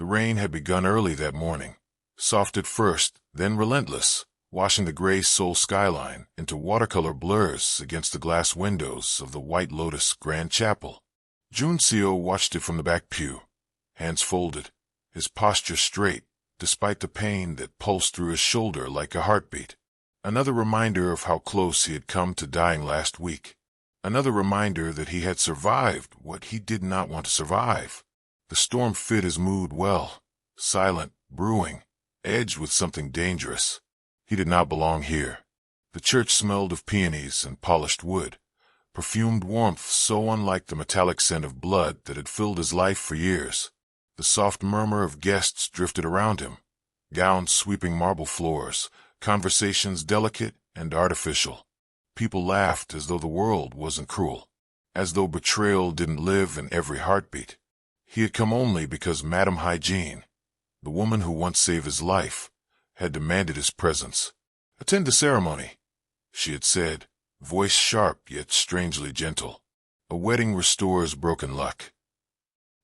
The rain had begun early that morning, soft at first, then relentless, washing the gray Seoul skyline into watercolor blurs against the glass windows of the White Lotus Grand Chapel. Jun-seo watched it from the back pew, hands folded, his posture straight, despite the pain that pulsed through his shoulder like a heartbeat. Another reminder of how close he had come to dying last week. Another reminder that he had survived what he did not want to survive. The storm fit his mood well, silent, brewing, edged with something dangerous. He did not belong here. The church smelled of peonies and polished wood, perfumed warmth so unlike the metallic scent of blood that had filled his life for years. The soft murmur of guests drifted around him, gowns sweeping marble floors, conversations delicate and artificial. People laughed as though the world wasn't cruel, as though betrayal didn't live in every heartbeat. He had come only because Madame Hygiene, the woman who once saved his life, had demanded his presence. "Attend the ceremony," she had said, voice sharp yet strangely gentle. "A wedding restores broken luck."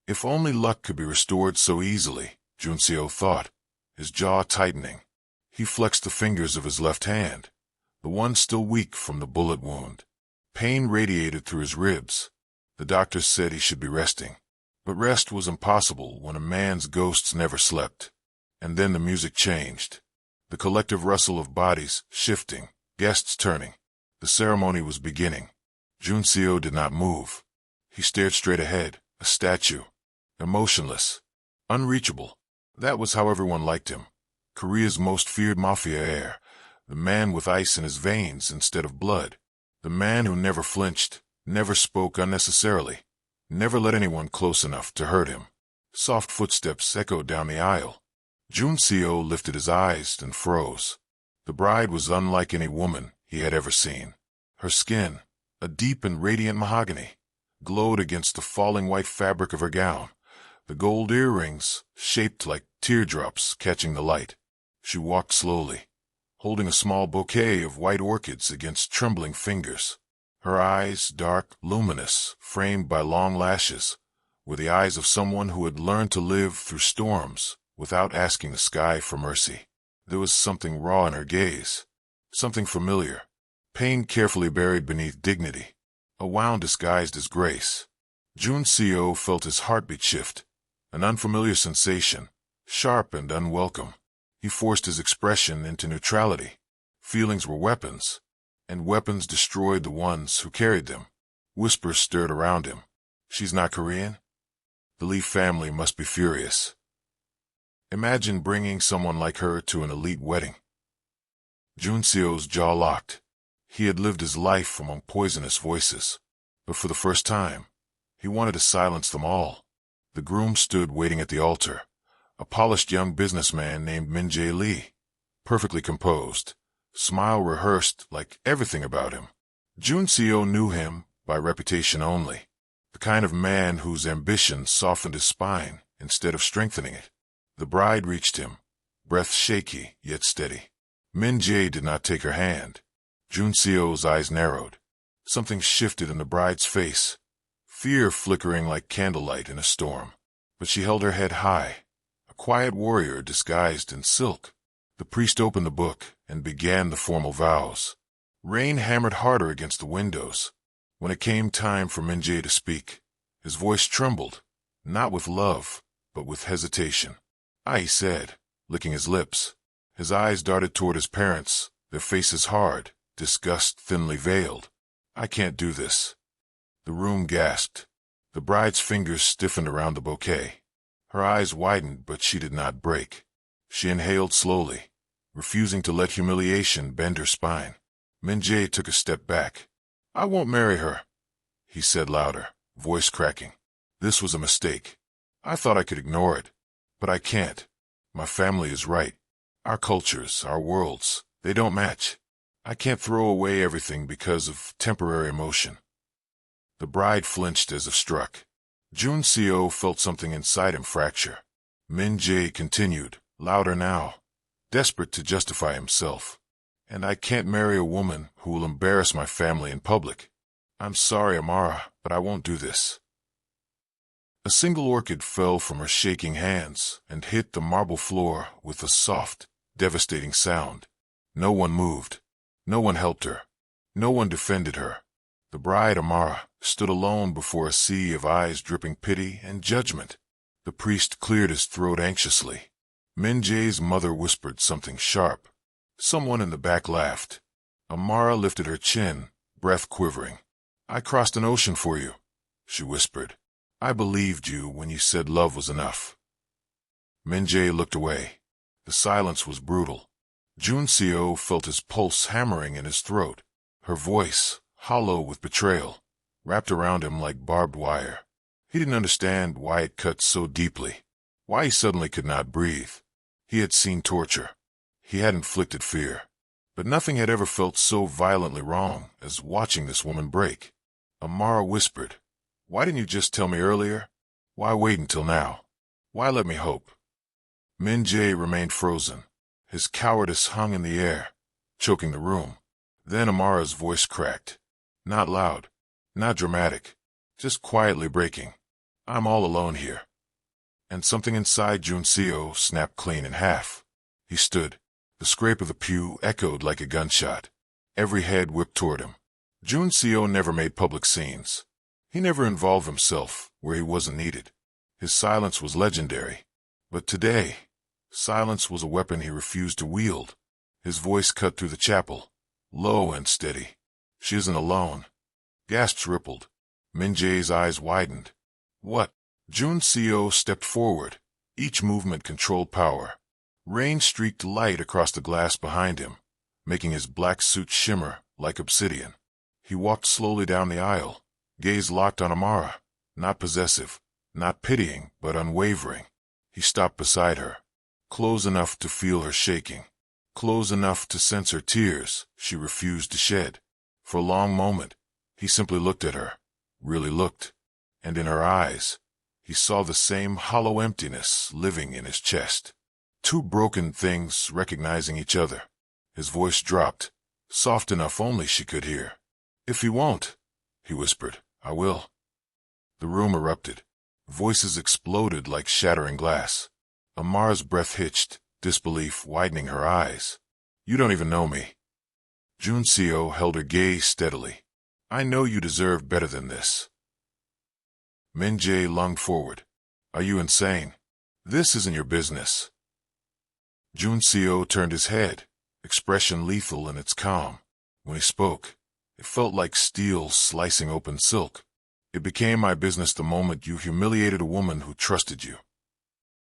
If only luck could be restored so easily, Jun-seo thought, his jaw tightening. He flexed the fingers of his left hand, the one still weak from the bullet wound. Pain radiated through his ribs. The doctors said he should be resting. But rest was impossible when a man's ghosts never slept. And then the music changed. The collective rustle of bodies shifting, guests turning. The ceremony was beginning. Jun-seo did not move. He stared straight ahead, a statue. Emotionless. Unreachable. That was how everyone liked him. Korea's most feared mafia heir. The man with ice in his veins instead of blood. The man who never flinched, never spoke unnecessarily. Never let anyone close enough to hurt him. Soft footsteps echoed down the aisle. Jun-seo lifted his eyes and froze. The bride was unlike any woman he had ever seen. Her skin, a deep and radiant mahogany, glowed against the falling white fabric of her gown, the gold earrings shaped like teardrops catching the light. She walked slowly, holding a small bouquet of white orchids against trembling fingers. Her eyes, dark, luminous, framed by long lashes, were the eyes of someone who had learned to live through storms without asking the sky for mercy. There was something raw in her gaze, something familiar, pain carefully buried beneath dignity, a wound disguised as grace. Jun-seo felt his heartbeat shift, an unfamiliar sensation, sharp and unwelcome. He forced his expression into neutrality. Feelings were weapons, and weapons destroyed the ones who carried them. Whispers stirred around him. "She's not Korean? The Lee family must be furious. Imagine bringing someone like her to an elite wedding." Jun-seo's jaw locked. He had lived his life among poisonous voices, but for the first time, he wanted to silence them all. The groom stood waiting at the altar, a polished young businessman named Min-jae Lee, perfectly composed, smile rehearsed like everything about him. Jun-seo knew him by reputation only, the kind of man whose ambition softened his spine instead of strengthening it. The bride reached him, breath shaky yet steady. Min-jae did not take her hand. Jun-seo's eyes narrowed. Something shifted in the bride's face, fear flickering like candlelight in a storm. But she held her head high, a quiet warrior disguised in silk. The priest opened the book and began the formal vows. Rain hammered harder against the windows. When it came time for Min-jae to speak, his voice trembled, not with love, but with hesitation. "I," he said, licking his lips. His eyes darted toward his parents, their faces hard, disgust thinly veiled. "I can't do this." The room gasped. The bride's fingers stiffened around the bouquet. Her eyes widened, but she did not break. She inhaled slowly, refusing to let humiliation bend her spine. Min-jae took a step back. "I won't marry her," he said louder, voice cracking. "This was a mistake. I thought I could ignore it, but I can't. My family is right. Our cultures, our worlds, they don't match. I can't throw away everything because of temporary emotion." The bride flinched as if struck. Jun-seo felt something inside him fracture. Min-jae continued, louder now, desperate to justify himself. "And I can't marry a woman who will embarrass my family in public. I'm sorry, Amara, but I won't do this." A single orchid fell from her shaking hands and hit the marble floor with a soft, devastating sound. No one moved. No one helped her. No one defended her. The bride, Amara, stood alone before a sea of eyes dripping pity and judgment. The priest cleared his throat anxiously. Min-jae's mother whispered something sharp. Someone in the back laughed. Amara lifted her chin, breath quivering. "I crossed an ocean for you," she whispered. "I believed you when you said love was enough." Min-jae looked away. The silence was brutal. Jun-seo felt his pulse hammering in his throat. Her voice, hollow with betrayal, wrapped around him like barbed wire. He didn't understand why it cut so deeply, why he suddenly could not breathe. He had seen torture. He had inflicted fear. But nothing had ever felt so violently wrong as watching this woman break. Amara whispered, "Why didn't you just tell me earlier? Why wait until now? Why let me hope?" Min-jae remained frozen. His cowardice hung in the air, choking the room. Then Amara's voice cracked. Not loud, not dramatic, just quietly breaking. "I'm all alone here." And something inside Jun-seo snapped clean in half. He stood. The scrape of the pew echoed like a gunshot. Every head whipped toward him. Jun-seo never made public scenes. He never involved himself where he wasn't needed. His silence was legendary. But today, silence was a weapon he refused to wield. His voice cut through the chapel, low and steady. "She isn't alone." Gasps rippled. Min-jae's eyes widened. "What?" Jun-seo stepped forward, each movement controlled power. Rain streaked light across the glass behind him, making his black suit shimmer like obsidian. He walked slowly down the aisle, gaze locked on Amara, not possessive, not pitying, but unwavering. He stopped beside her, close enough to feel her shaking, close enough to sense her tears she refused to shed. For a long moment, he simply looked at her, really looked, and in her eyes, he saw the same hollow emptiness living in his chest. Two broken things recognizing each other. His voice dropped, soft enough only she could hear. "If you won't," he whispered, "I will." The room erupted. Voices exploded like shattering glass. Amara's breath hitched, disbelief widening her eyes. "You don't even know me." Jun-seo held her gaze steadily. "I know you deserve better than this." Min-jae lunged forward. "Are you insane? This isn't your business." Jun-seo turned his head, expression lethal in its calm. When he spoke, it felt like steel slicing open silk. "It became my business the moment you humiliated a woman who trusted you."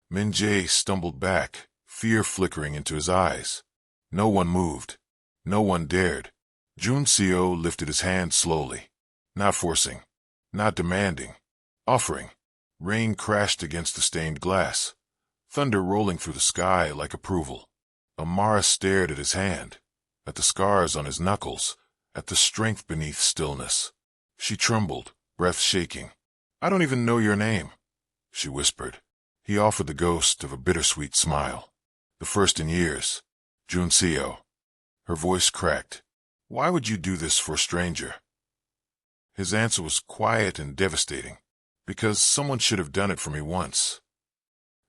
Min-jae stumbled back, fear flickering into his eyes. No one moved. No one dared. Jun-seo lifted his hand slowly, not forcing, not demanding, offering. Rain crashed against the stained glass, thunder rolling through the sky like approval. Amara stared at his hand, at the scars on his knuckles, at the strength beneath stillness. She trembled, breath shaking. "I don't even know your name," she whispered. He offered the ghost of a bittersweet smile. "The first in years. Jun-seo." Her voice cracked. "Why would you do this for a stranger?" His answer was quiet and devastating. "Because someone should have done it for me once."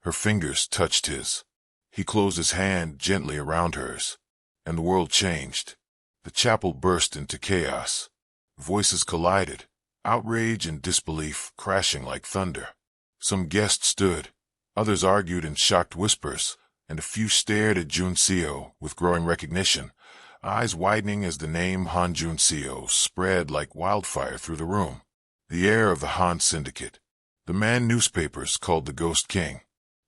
Her fingers touched his. He closed his hand gently around hers, and the world changed. The chapel burst into chaos. Voices collided, outrage and disbelief crashing like thunder. Some guests stood, others argued in shocked whispers, and a few stared at Jun-seo with growing recognition, eyes widening as the name Han Jun-seo spread like wildfire through the room. The heir of the Han Syndicate. The man newspapers called the Ghost King.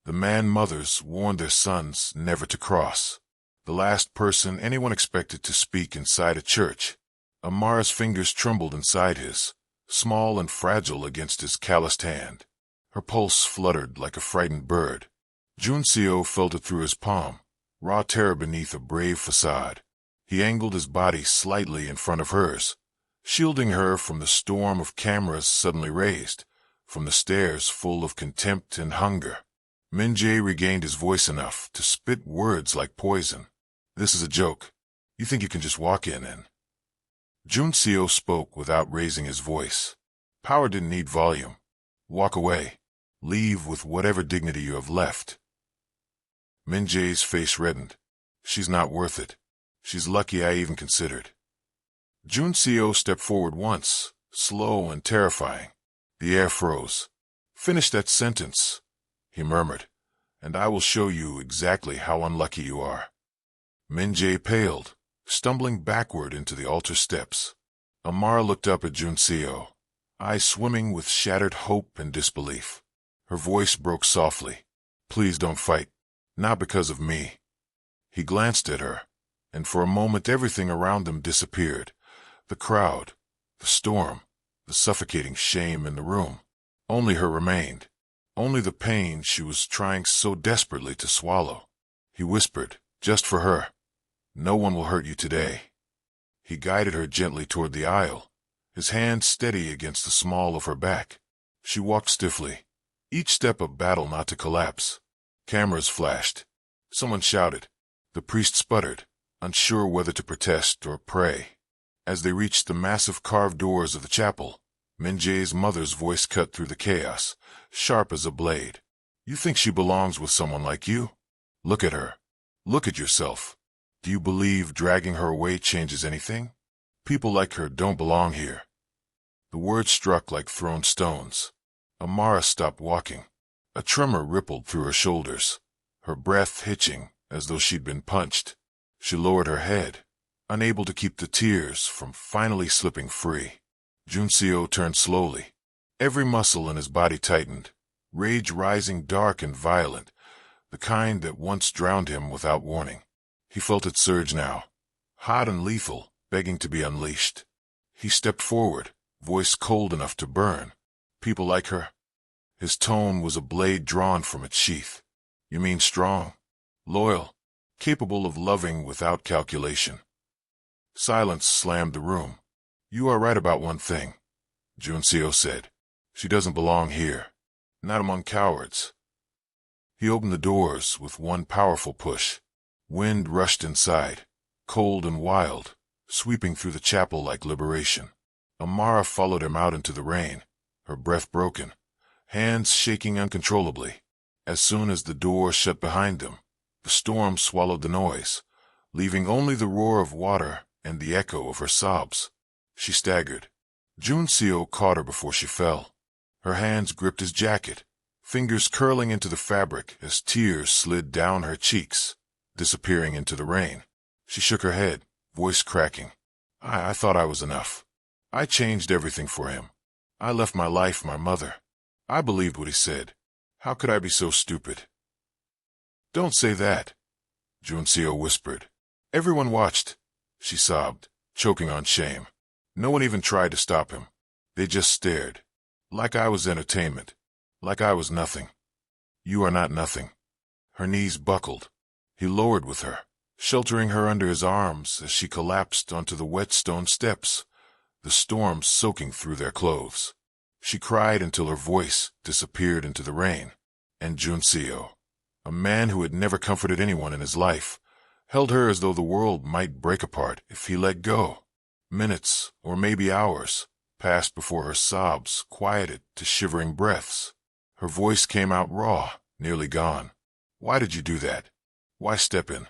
The man mothers warned their sons never to cross. The last person anyone expected to speak inside a church. Amara's fingers trembled inside his, small and fragile against his calloused hand. Her pulse fluttered like a frightened bird. Jun-seo felt it through his palm, raw terror beneath a brave facade. He angled his body slightly in front of hers, shielding her from the storm of cameras suddenly raised, from the stares full of contempt and hunger. Min-jae regained his voice enough to spit words like poison. "This is a joke. You think you can just walk in and—" Jun-seo spoke without raising his voice. Power didn't need volume. "Walk away. Leave with whatever dignity you have left. Min Jae's face reddened. She's not worth it. She's lucky I even considered. Jun Seo stepped forward once, slow and terrifying. The air froze. Finish that sentence, he murmured, and I will show you exactly how unlucky you are. Min Jae paled, stumbling backward into the altar steps. Amara looked up at Jun Seo, eyes swimming with shattered hope and disbelief. Her voice broke softly. Please don't fight. Not because of me. He glanced at her, and for a moment everything around them disappeared. The crowd, the storm, the suffocating shame in the room. Only her remained. Only the pain she was trying so desperately to swallow. He whispered, just for her. No one will hurt you today. He guided her gently toward the aisle, his hand steady against the small of her back. She walked stiffly, each step a battle not to collapse. Cameras flashed. Someone shouted. The priest sputtered, unsure whether to protest or pray. As they reached the massive carved doors of the chapel, Min Jae's mother's voice cut through the chaos, sharp as a blade. You think she belongs with someone like you? Look at her. Look at yourself. Do you believe dragging her away changes anything? People like her don't belong here. The words struck like thrown stones. Amara stopped walking. A tremor rippled through her shoulders, her breath hitching as though she'd been punched. She lowered her head, unable to keep the tears from finally slipping free. Jun Seo turned slowly. Every muscle in his body tightened, rage rising dark and violent, the kind that once drowned him without warning. He felt it surge now, hot and lethal, begging to be unleashed. He stepped forward, voice cold enough to burn. People like her? His tone was a blade drawn from its sheath. You mean strong, loyal, capable of loving without calculation. Silence slammed the room. You are right about one thing, Jun Seo said. She doesn't belong here, not among cowards. He opened the doors with one powerful push. Wind rushed inside, cold and wild, sweeping through the chapel like liberation. Amara followed him out into the rain, her breath broken, hands shaking uncontrollably. As soon as the door shut behind them, the storm swallowed the noise, leaving only the roar of water and the echo of her sobs. She staggered. Jun Seo caught her before she fell. Her hands gripped his jacket, fingers curling into the fabric as tears slid down her cheeks, disappearing into the rain. She shook her head, voice cracking. I thought I was enough. I changed everything for him. I left my life, my mother. I believed what he said. How could I be so stupid? Don't say that, Jun Seo whispered. Everyone watched, she sobbed, choking on shame. No one even tried to stop him. They just stared. Like I was entertainment. Like I was nothing. You are not nothing. Her knees buckled. He lowered with her, sheltering her under his arms as she collapsed onto the wet stone steps, the storm soaking through their clothes. She cried until her voice disappeared into the rain, and Jun Seo, a man who had never comforted anyone in his life, held her as though the world might break apart if he let go. Minutes, or maybe hours, passed before her sobs quieted to shivering breaths. Her voice came out raw, nearly gone. Why did you do that? Why step in?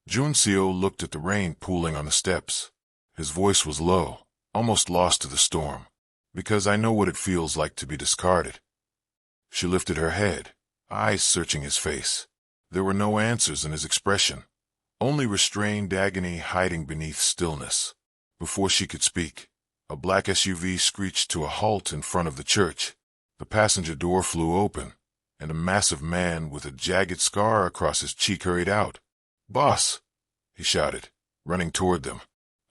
Jun Seo looked at the rain pooling on the steps. His voice was low, almost lost to the storm. Because I know what it feels like to be discarded. She lifted her head, eyes searching his face. There were no answers in his expression, only restrained agony hiding beneath stillness. Before she could speak, a black SUV screeched to a halt in front of the church. The passenger door flew open, and a massive man with a jagged scar across his cheek hurried out. "Boss!" he shouted, running toward them.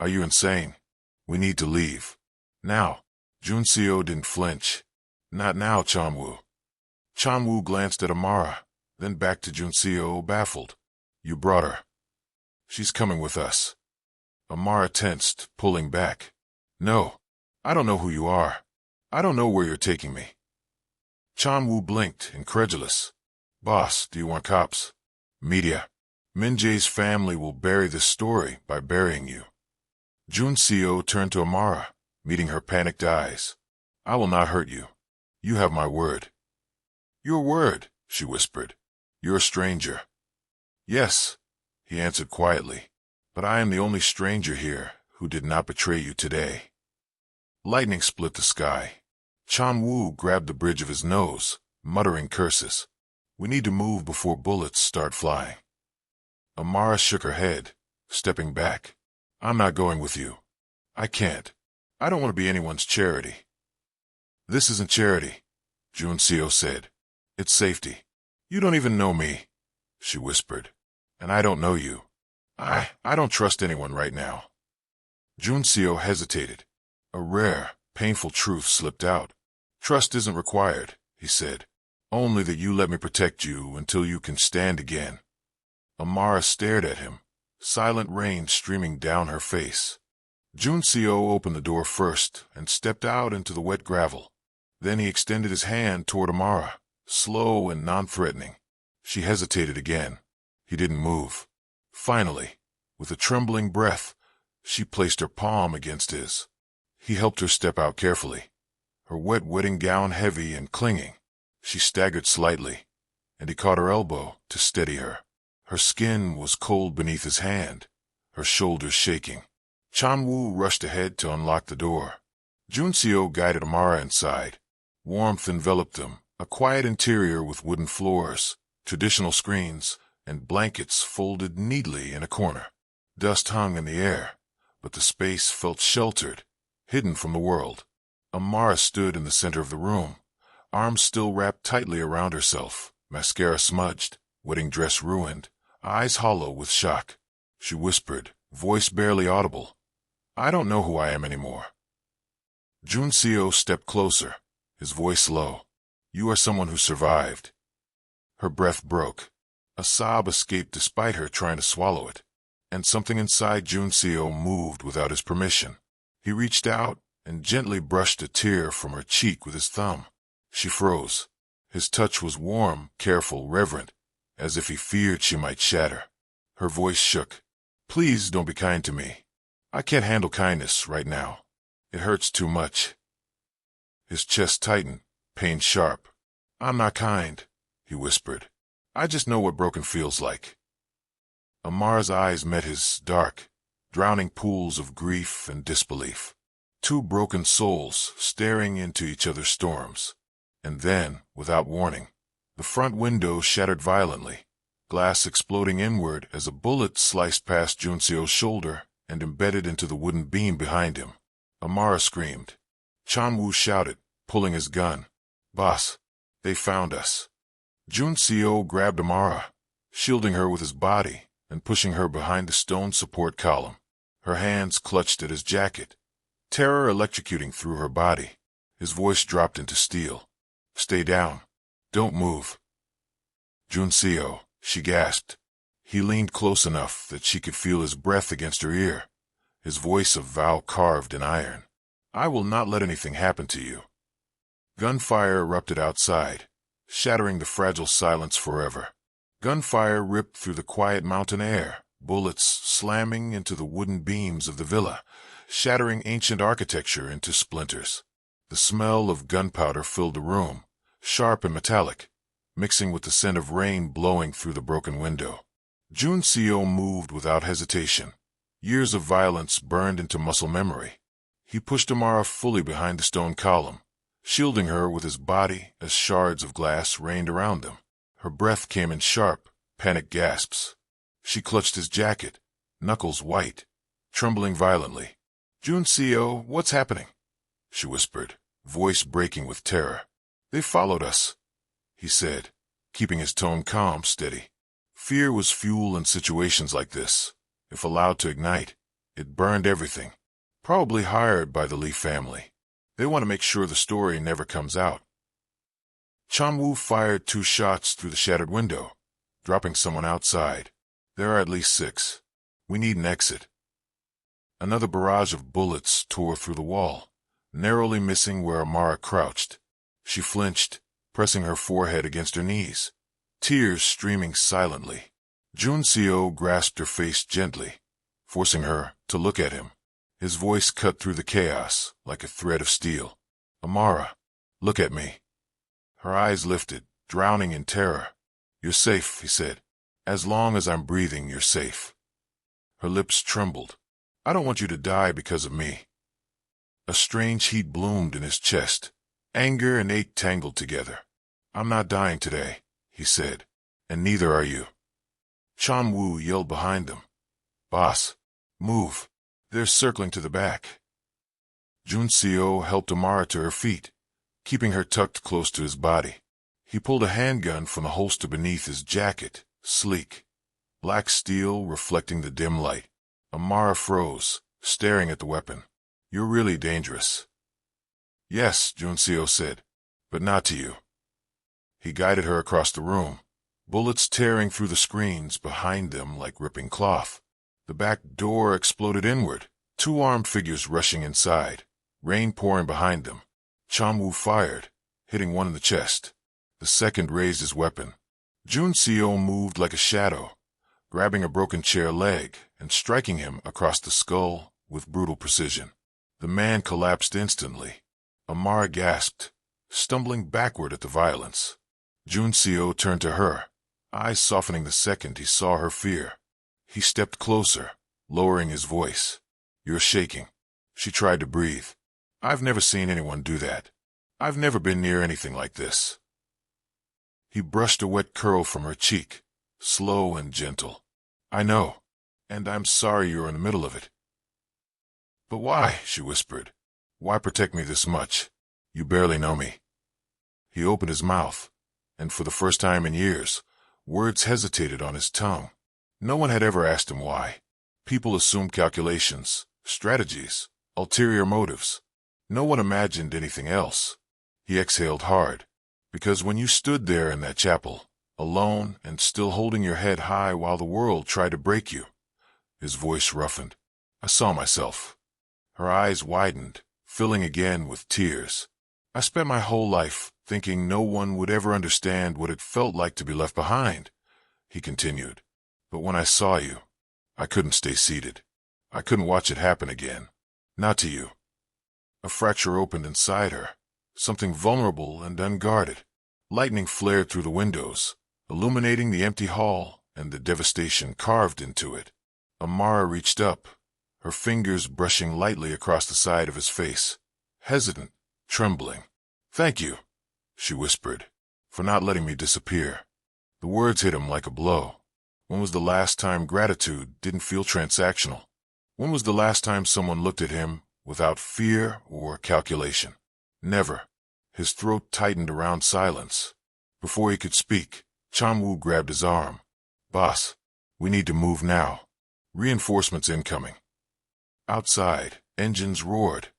"Are you insane? We need to leave. Now." Jun Seo didn't flinch. "Not now, Chanwoo." Chanwoo glanced at Amara, then back to Jun Seo, baffled. "You brought her. She's coming with us." Amara tensed, pulling back. "No, I don't know who you are. I don't know where you're taking me." Chanwoo blinked, incredulous. "Boss, do you want cops? Media. Min Jae's family will bury this story by burying you." Jun Seo turned to Amara, meeting her panicked eyes. "I will not hurt you. You have my word." Your word, she whispered. You're a stranger. Yes, he answered quietly, but I am the only stranger here who did not betray you today. Lightning split the sky. Chan-woo grabbed the bridge of his nose, muttering curses. We need to move before bullets start flying. Amara shook her head, stepping back. I'm not going with you. I can't. I don't want to be anyone's charity. This isn't charity, Jun-seo said. It's safety. You don't even know me, she whispered. And I don't know you. I don't trust anyone right now. Jun-seo hesitated. A rare, painful truth slipped out. Trust isn't required, he said. Only that you let me protect you until you can stand again. Amara stared at him, silent rain streaming down her face. Jun-seo opened the door first and stepped out into the wet gravel. Then he extended his hand toward Amara, slow and non-threatening. She hesitated again. He didn't move. Finally, with a trembling breath, she placed her palm against his. He helped her step out carefully, her wet wedding gown heavy and clinging. She staggered slightly, and he caught her elbow to steady her. Her skin was cold beneath his hand, her shoulders shaking. Chan-woo rushed ahead to unlock the door. Jun-seo guided Amara inside. Warmth enveloped them, a quiet interior with wooden floors, traditional screens, and blankets folded neatly in a corner. Dust hung in the air, but the space felt sheltered, hidden from the world. Amara stood in the center of the room, arms still wrapped tightly around herself, mascara smudged, wedding dress ruined, eyes hollow with shock. She whispered, voice barely audible, I don't know who I am anymore. Jun-seo stepped closer, his voice low. You are someone who survived. Her breath broke. A sob escaped despite her trying to swallow it, and something inside Jun-seo moved without his permission. He reached out and gently brushed a tear from her cheek with his thumb. She froze. His touch was warm, careful, reverent, as if he feared she might shatter. Her voice shook. Please don't be kind to me. I can't handle kindness right now. It hurts too much. His chest tightened, pain sharp. I'm not kind, he whispered. I just know what broken feels like. Amara's eyes met his, dark, drowning pools of grief and disbelief. Two broken souls staring into each other's storms. And then, without warning, the front window shattered violently, glass exploding inward as a bullet sliced past Jun-seo's shoulder and embedded into the wooden beam behind him. Amara screamed. Chan-woo shouted, pulling his gun. Boss, they found us. Jun-seo grabbed Amara, shielding her with his body and pushing her behind the stone support column. Her hands clutched at his jacket, terror electrocuting through her body. His voice dropped into steel. Stay down. Don't move. Jun-seo, she gasped. He leaned close enough that she could feel his breath against her ear, his voice a vow carved in iron. I will not let anything happen to you. Gunfire erupted outside, shattering the fragile silence forever. Gunfire ripped through the quiet mountain air, bullets slamming into the wooden beams of the villa, shattering ancient architecture into splinters. The smell of gunpowder filled the room, sharp and metallic, mixing with the scent of rain blowing through the broken window. Jun-seo moved without hesitation. Years of violence burned into muscle memory. He pushed Amara fully behind the stone column, shielding her with his body as shards of glass rained around them. Her breath came in sharp, panicked gasps. She clutched his jacket, knuckles white, trembling violently. Jun-seo, what's happening? She whispered, voice breaking with terror. They followed us, he said, keeping his tone calm, steady. Fear was fuel in situations like this. If allowed to ignite, it burned everything. Probably hired by the Lee family. They want to make sure the story never comes out. Chan-woo fired 2 shots through the shattered window, dropping someone outside. There are at least 6. We need an exit. Another barrage of bullets tore through the wall, narrowly missing where Amara crouched. She flinched, pressing her forehead against her knees, tears streaming silently. Jun-seo grasped her face gently, forcing her to look at him. His voice cut through the chaos like a thread of steel. Amara, look at me. Her eyes lifted, drowning in terror. "You're safe," he said. "As long as I'm breathing, you're safe." Her lips trembled. "I don't want you to die because of me." A strange heat bloomed in his chest. Anger and hate tangled together. "I'm not dying today," he said, "and neither are you." Chan-woo yelled behind them. "Boss, move. They're circling to the back." Jun-seo helped Amara to her feet, keeping her tucked close to his body. He pulled a handgun from the holster beneath his jacket, sleek, black steel reflecting the dim light. Amara froze, staring at the weapon. "You're really dangerous." "Yes," Jun-seo said, "but not to you." He guided her across the room, bullets tearing through the screens behind them like ripping cloth. The back door exploded inward, two armed figures rushing inside, rain pouring behind them. Chan-woo fired, hitting one in the chest. The second raised his weapon. Jun-seo moved like a shadow, grabbing a broken chair leg and striking him across the skull with brutal precision. The man collapsed instantly. Amara gasped, stumbling backward at the violence. Jun-seo turned to her, eyes softening the second he saw her fear. He stepped closer, lowering his voice. "You're shaking." She tried to breathe. "I've never seen anyone do that. I've never been near anything like this." He brushed a wet curl from her cheek, slow and gentle. "I know, and I'm sorry you're in the middle of it." "But why?" she whispered. "Why protect me this much? You barely know me." He opened his mouth, and for the first time in years, words hesitated on his tongue. No one had ever asked him why. People assumed calculations, strategies, ulterior motives. No one imagined anything else. He exhaled hard, because when you stood there in that chapel, alone and still holding your head high while the world tried to break you, his voice roughened. "I saw myself." Her eyes widened, filling again with tears. "I spent my whole life thinking no one would ever understand what it felt like to be left behind," he continued. "But when I saw you, I couldn't stay seated. I couldn't watch it happen again. Not to you." A fracture opened inside her, something vulnerable and unguarded. Lightning flared through the windows, illuminating the empty hall and the devastation carved into it. Amara reached up, her fingers brushing lightly across the side of his face, hesitant, trembling. "Thank you," she whispered, "for not letting me disappear." The words hit him like a blow. When was the last time gratitude didn't feel transactional? When was the last time someone looked at him without fear or calculation? Never. His throat tightened around silence. Before he could speak, Chan-woo grabbed his arm. "Boss, we need to move now. Reinforcements incoming." Outside, engines roared.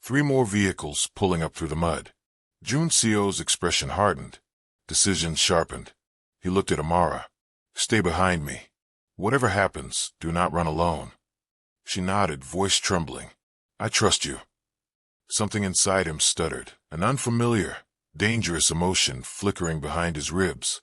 3 more vehicles pulling up through the mud. Jun-seo's expression hardened. Decision sharpened. He looked at Amara. "Stay behind me. Whatever happens, do not run alone." She nodded, voice trembling. "I trust you." Something inside him stuttered, an unfamiliar, dangerous emotion flickering behind his ribs.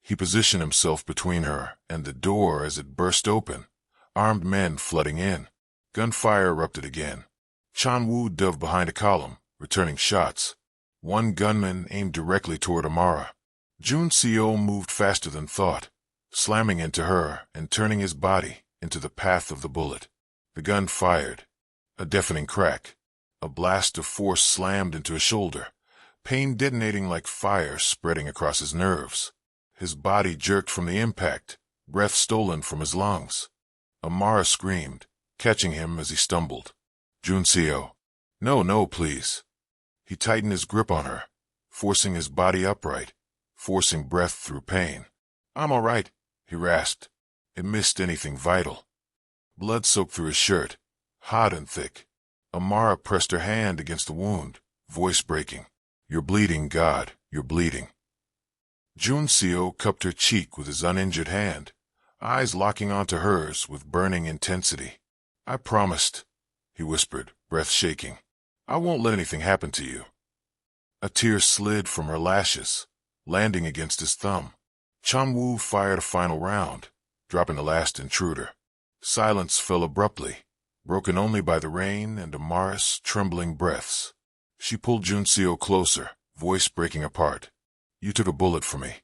He positioned himself between her and the door as it burst open, armed men flooding in. Gunfire erupted again. Chan-woo dove behind a column, returning shots. One gunman aimed directly toward Amara. Jun-seo moved faster than thought, slamming into her and turning his body into the path of the bullet. The gun fired. A deafening crack. A blast of force slammed into his shoulder, pain detonating like fire spreading across his nerves. His body jerked from the impact, breath stolen from his lungs. Amara screamed, catching him as he stumbled. "Jun-seo, no, no, please." He tightened his grip on her, forcing his body upright, forcing breath through pain. "I'm all right," he rasped. It missed anything vital. Blood soaked through his shirt, hot and thick. Amara pressed her hand against the wound, voice breaking. "You're bleeding, God, you're bleeding." Jun-seo cupped her cheek with his uninjured hand, eyes locking onto hers with burning intensity. "I promised," he whispered, breath shaking. "I won't let anything happen to you." A tear slid from her lashes, landing against his thumb. Chan-woo fired a final round, dropping the last intruder. Silence fell abruptly, broken only by the rain and Amara's trembling breaths. She pulled Jun-seo closer, voice breaking apart. You took a bullet for me.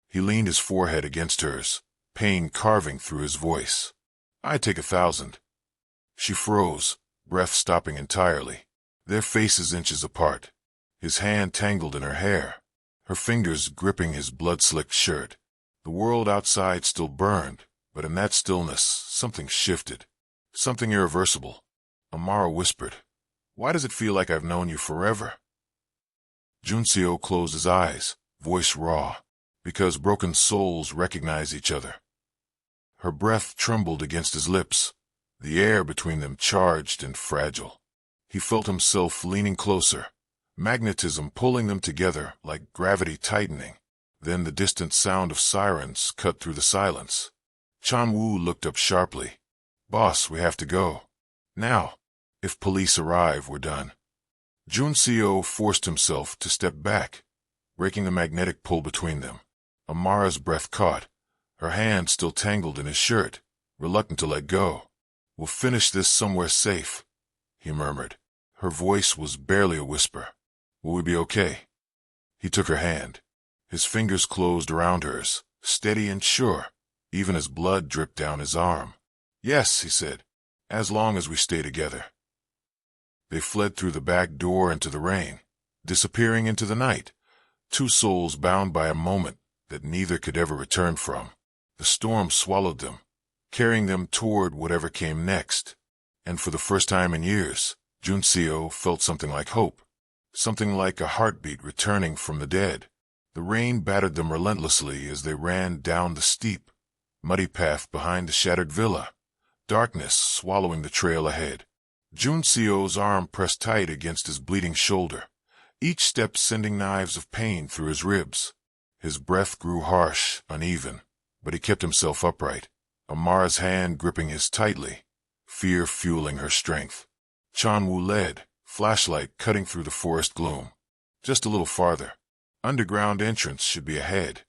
He leaned his forehead against hers, pain carving through his voice. I'd take 1,000. She froze, breath stopping entirely, their faces inches apart. His hand tangled in her hair, her fingers gripping his blood-slicked shirt. The world outside still burned, but in that stillness, something shifted. Something irreversible. Amara whispered, "Why does it feel like I've known you forever?" Junseo closed his eyes, voice raw, because broken souls recognize each other. Her breath trembled against his lips, the air between them charged and fragile. He felt himself leaning closer, magnetism pulling them together like gravity tightening. Then the distant sound of sirens cut through the silence. Chan-woo looked up sharply. "Boss, we have to go. Now. If police arrive, we're done." Junseo forced himself to step back, breaking the magnetic pull between them. Amara's breath caught, her hand still tangled in his shirt, reluctant to let go. "We'll finish this somewhere safe," he murmured. Her voice was barely a whisper. "Will we be okay?" He took her hand. His fingers closed around hers, steady and sure, even as blood dripped down his arm. "Yes," he said, "as long as we stay together." They fled through the back door into the rain, disappearing into the night, two souls bound by a moment that neither could ever return from. The storm swallowed them, carrying them toward whatever came next. And for the first time in years, Junseo felt something like hope, something like a heartbeat returning from the dead. The rain battered them relentlessly as they ran down the steep, muddy path behind the shattered villa, darkness swallowing the trail ahead. Junseo's arm pressed tight against his bleeding shoulder, each step sending knives of pain through his ribs. His breath grew harsh, uneven, but he kept himself upright, Amara's hand gripping his tightly, fear fueling her strength. Chan-woo led, flashlight cutting through the forest gloom. Just a little farther. Underground entrance should be ahead.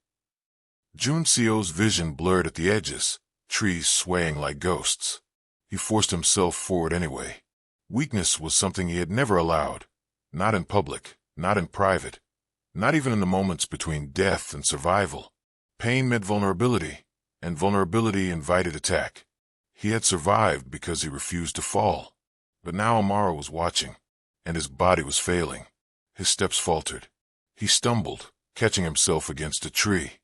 Junseo's vision blurred at the edges, trees swaying like ghosts. He forced himself forward anyway. Weakness was something he had never allowed. Not in public, not in private, not even in the moments between death and survival. Pain meant vulnerability, and vulnerability invited attack. He had survived because he refused to fall. But now Amara was watching, and his body was failing. His steps faltered. He stumbled, catching himself against a tree.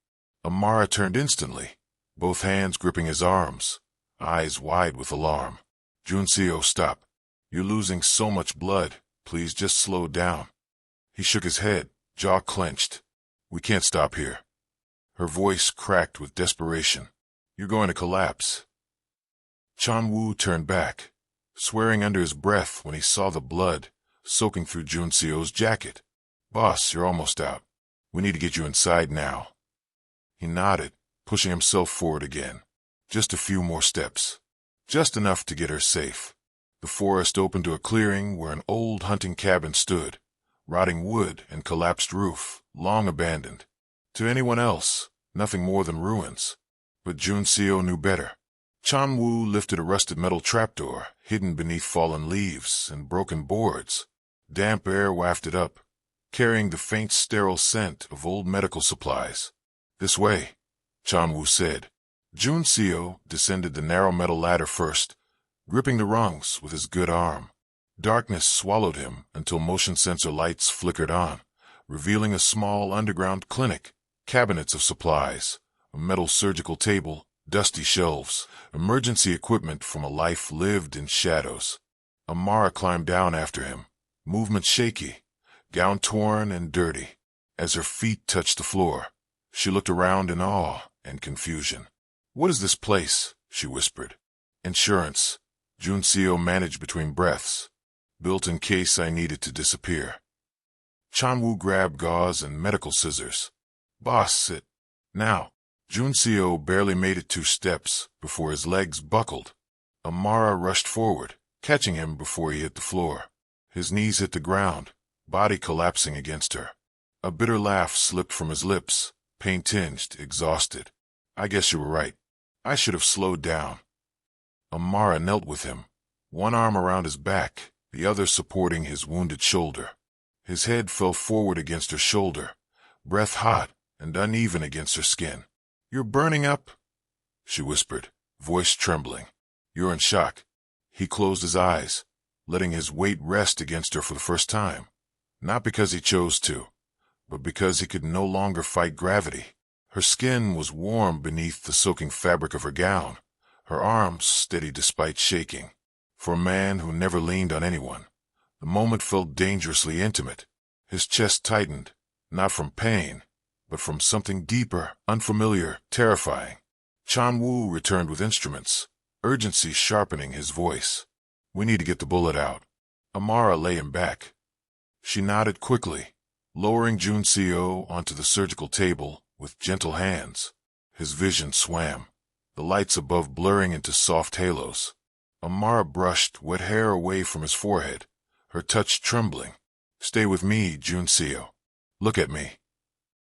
Amara turned instantly, both hands gripping his arms, eyes wide with alarm. "Junseo, stop. You're losing so much blood. Please just slow down." He shook his head, jaw clenched. "We can't stop here." Her voice cracked with desperation. "You're going to collapse." Chan-woo turned back, swearing under his breath when he saw the blood soaking through Junseo's jacket. "Boss, you're almost out. We need to get you inside now." He nodded, pushing himself forward again. Just a few more steps. Just enough to get her safe. The forest opened to a clearing where an old hunting cabin stood, rotting wood and collapsed roof, long abandoned. To anyone else, nothing more than ruins. But Junseo knew better. Chan-woo lifted a rusted metal trapdoor, hidden beneath fallen leaves and broken boards. Damp air wafted up, carrying the faint sterile scent of old medical supplies. "This way," Chan-woo said. Junseo descended the narrow metal ladder first, gripping the rungs with his good arm. Darkness swallowed him until motion sensor lights flickered on, revealing a small underground clinic, cabinets of supplies, a metal surgical table, dusty shelves, emergency equipment from a life lived in shadows. Amara climbed down after him, movement shaky, gown torn and dirty. As her feet touched the floor, she looked around in awe and confusion. "What is this place?" she whispered. "Insurance," Junseo managed between breaths. "Built in case I needed to disappear." Chan-woo grabbed gauze and medical scissors. "Boss, it. Now." Junseo barely made it 2 steps before his legs buckled. Amara rushed forward, catching him before he hit the floor. His knees hit the ground, body collapsing against her. A bitter laugh slipped from his lips, pain-tinged, exhausted. "I guess you were right. I should have slowed down." Amara knelt with him, one arm around his back, the other supporting his wounded shoulder. His head fell forward against her shoulder, breath hot and uneven against her skin. "You're burning up," she whispered, voice trembling. "You're in shock." He closed his eyes, letting his weight rest against her for the first time. Not because he chose to, but because he could no longer fight gravity. Her skin was warm beneath the soaking fabric of her gown, her arms steady despite shaking. For a man who never leaned on anyone, the moment felt dangerously intimate. His chest tightened, not from pain, but from something deeper, unfamiliar, terrifying. Chan-Woo returned with instruments, urgency sharpening his voice. "We need to get the bullet out." Amara lay him back. She nodded quickly, lowering Jun-seo onto the surgical table with gentle hands. His vision swam, the lights above blurring into soft halos. Amara brushed wet hair away from his forehead, her touch trembling. "Stay with me, Jun-seo. Look at me."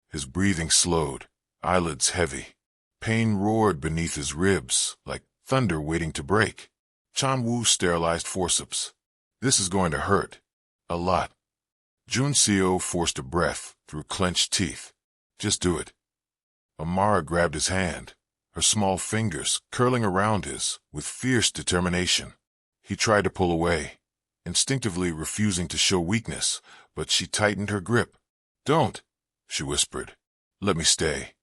His breathing slowed, eyelids heavy. Pain roared beneath his ribs, like thunder waiting to break. Chan-Woo sterilized forceps. "This is going to hurt. A lot." Jun-seo forced a breath through clenched teeth. "Just do it." Amara grabbed his hand, her small fingers curling around his with fierce determination. He tried to pull away, instinctively refusing to show weakness, but she tightened her grip. "Don't," she whispered. "Let me stay."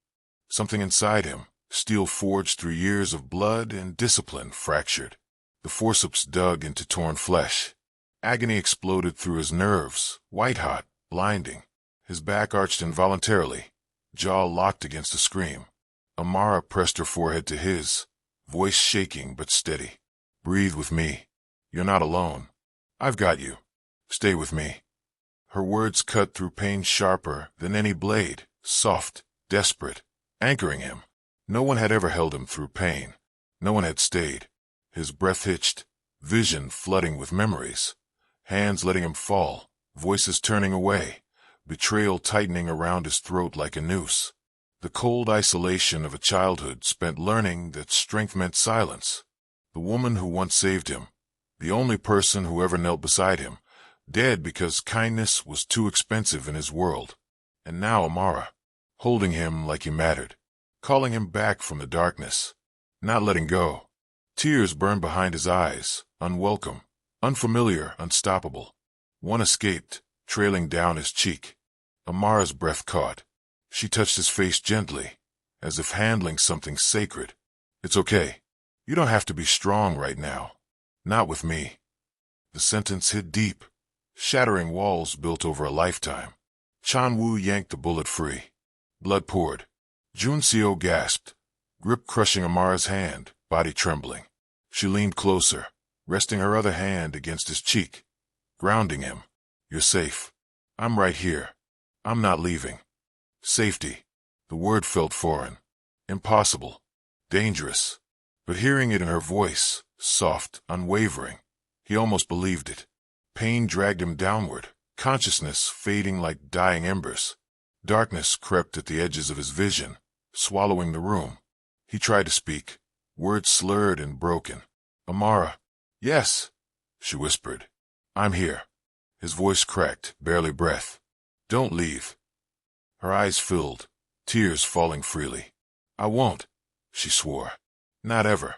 Something inside him, steel forged through years of blood and discipline, fractured. The forceps dug into torn flesh. Agony exploded through his nerves, white-hot, blinding. His back arched involuntarily, jaw locked against a scream. Amara pressed her forehead to his, voice shaking but steady. "Breathe with me. You're not alone. I've got you. Stay with me." Her words cut through pain sharper than any blade, soft, desperate, anchoring him. No one had ever held him through pain. No one had stayed. His breath hitched, vision flooding with memories. Hands letting him fall, voices turning away, betrayal tightening around his throat like a noose. The cold isolation of a childhood spent learning that strength meant silence. The woman who once saved him, the only person who ever knelt beside him, dead because kindness was too expensive in his world. And now Amara, holding him like he mattered, calling him back from the darkness, not letting go. Tears burned behind his eyes, unwelcome, unfamiliar, unstoppable. One escaped, trailing down his cheek. Amara's breath caught. She touched his face gently, as if handling something sacred. "It's okay. You don't have to be strong right now. Not with me." The sentence hit deep, shattering walls built over a lifetime. Chan-Woo yanked the bullet free. Blood poured. Jun-seo gasped, grip crushing Amara's hand, body trembling. She leaned closer, resting her other hand against his cheek, grounding him. "You're safe. I'm right here. I'm not leaving." Safety. The word felt foreign. Impossible. Dangerous. But hearing it in her voice, soft, unwavering, he almost believed it. Pain dragged him downward, consciousness fading like dying embers. Darkness crept at the edges of his vision, swallowing the room. He tried to speak, words slurred and broken. "Amara." "Yes," she whispered. "I'm here." His voice cracked, barely breath. "Don't leave." Her eyes filled, tears falling freely. "I won't," she swore. "Not ever."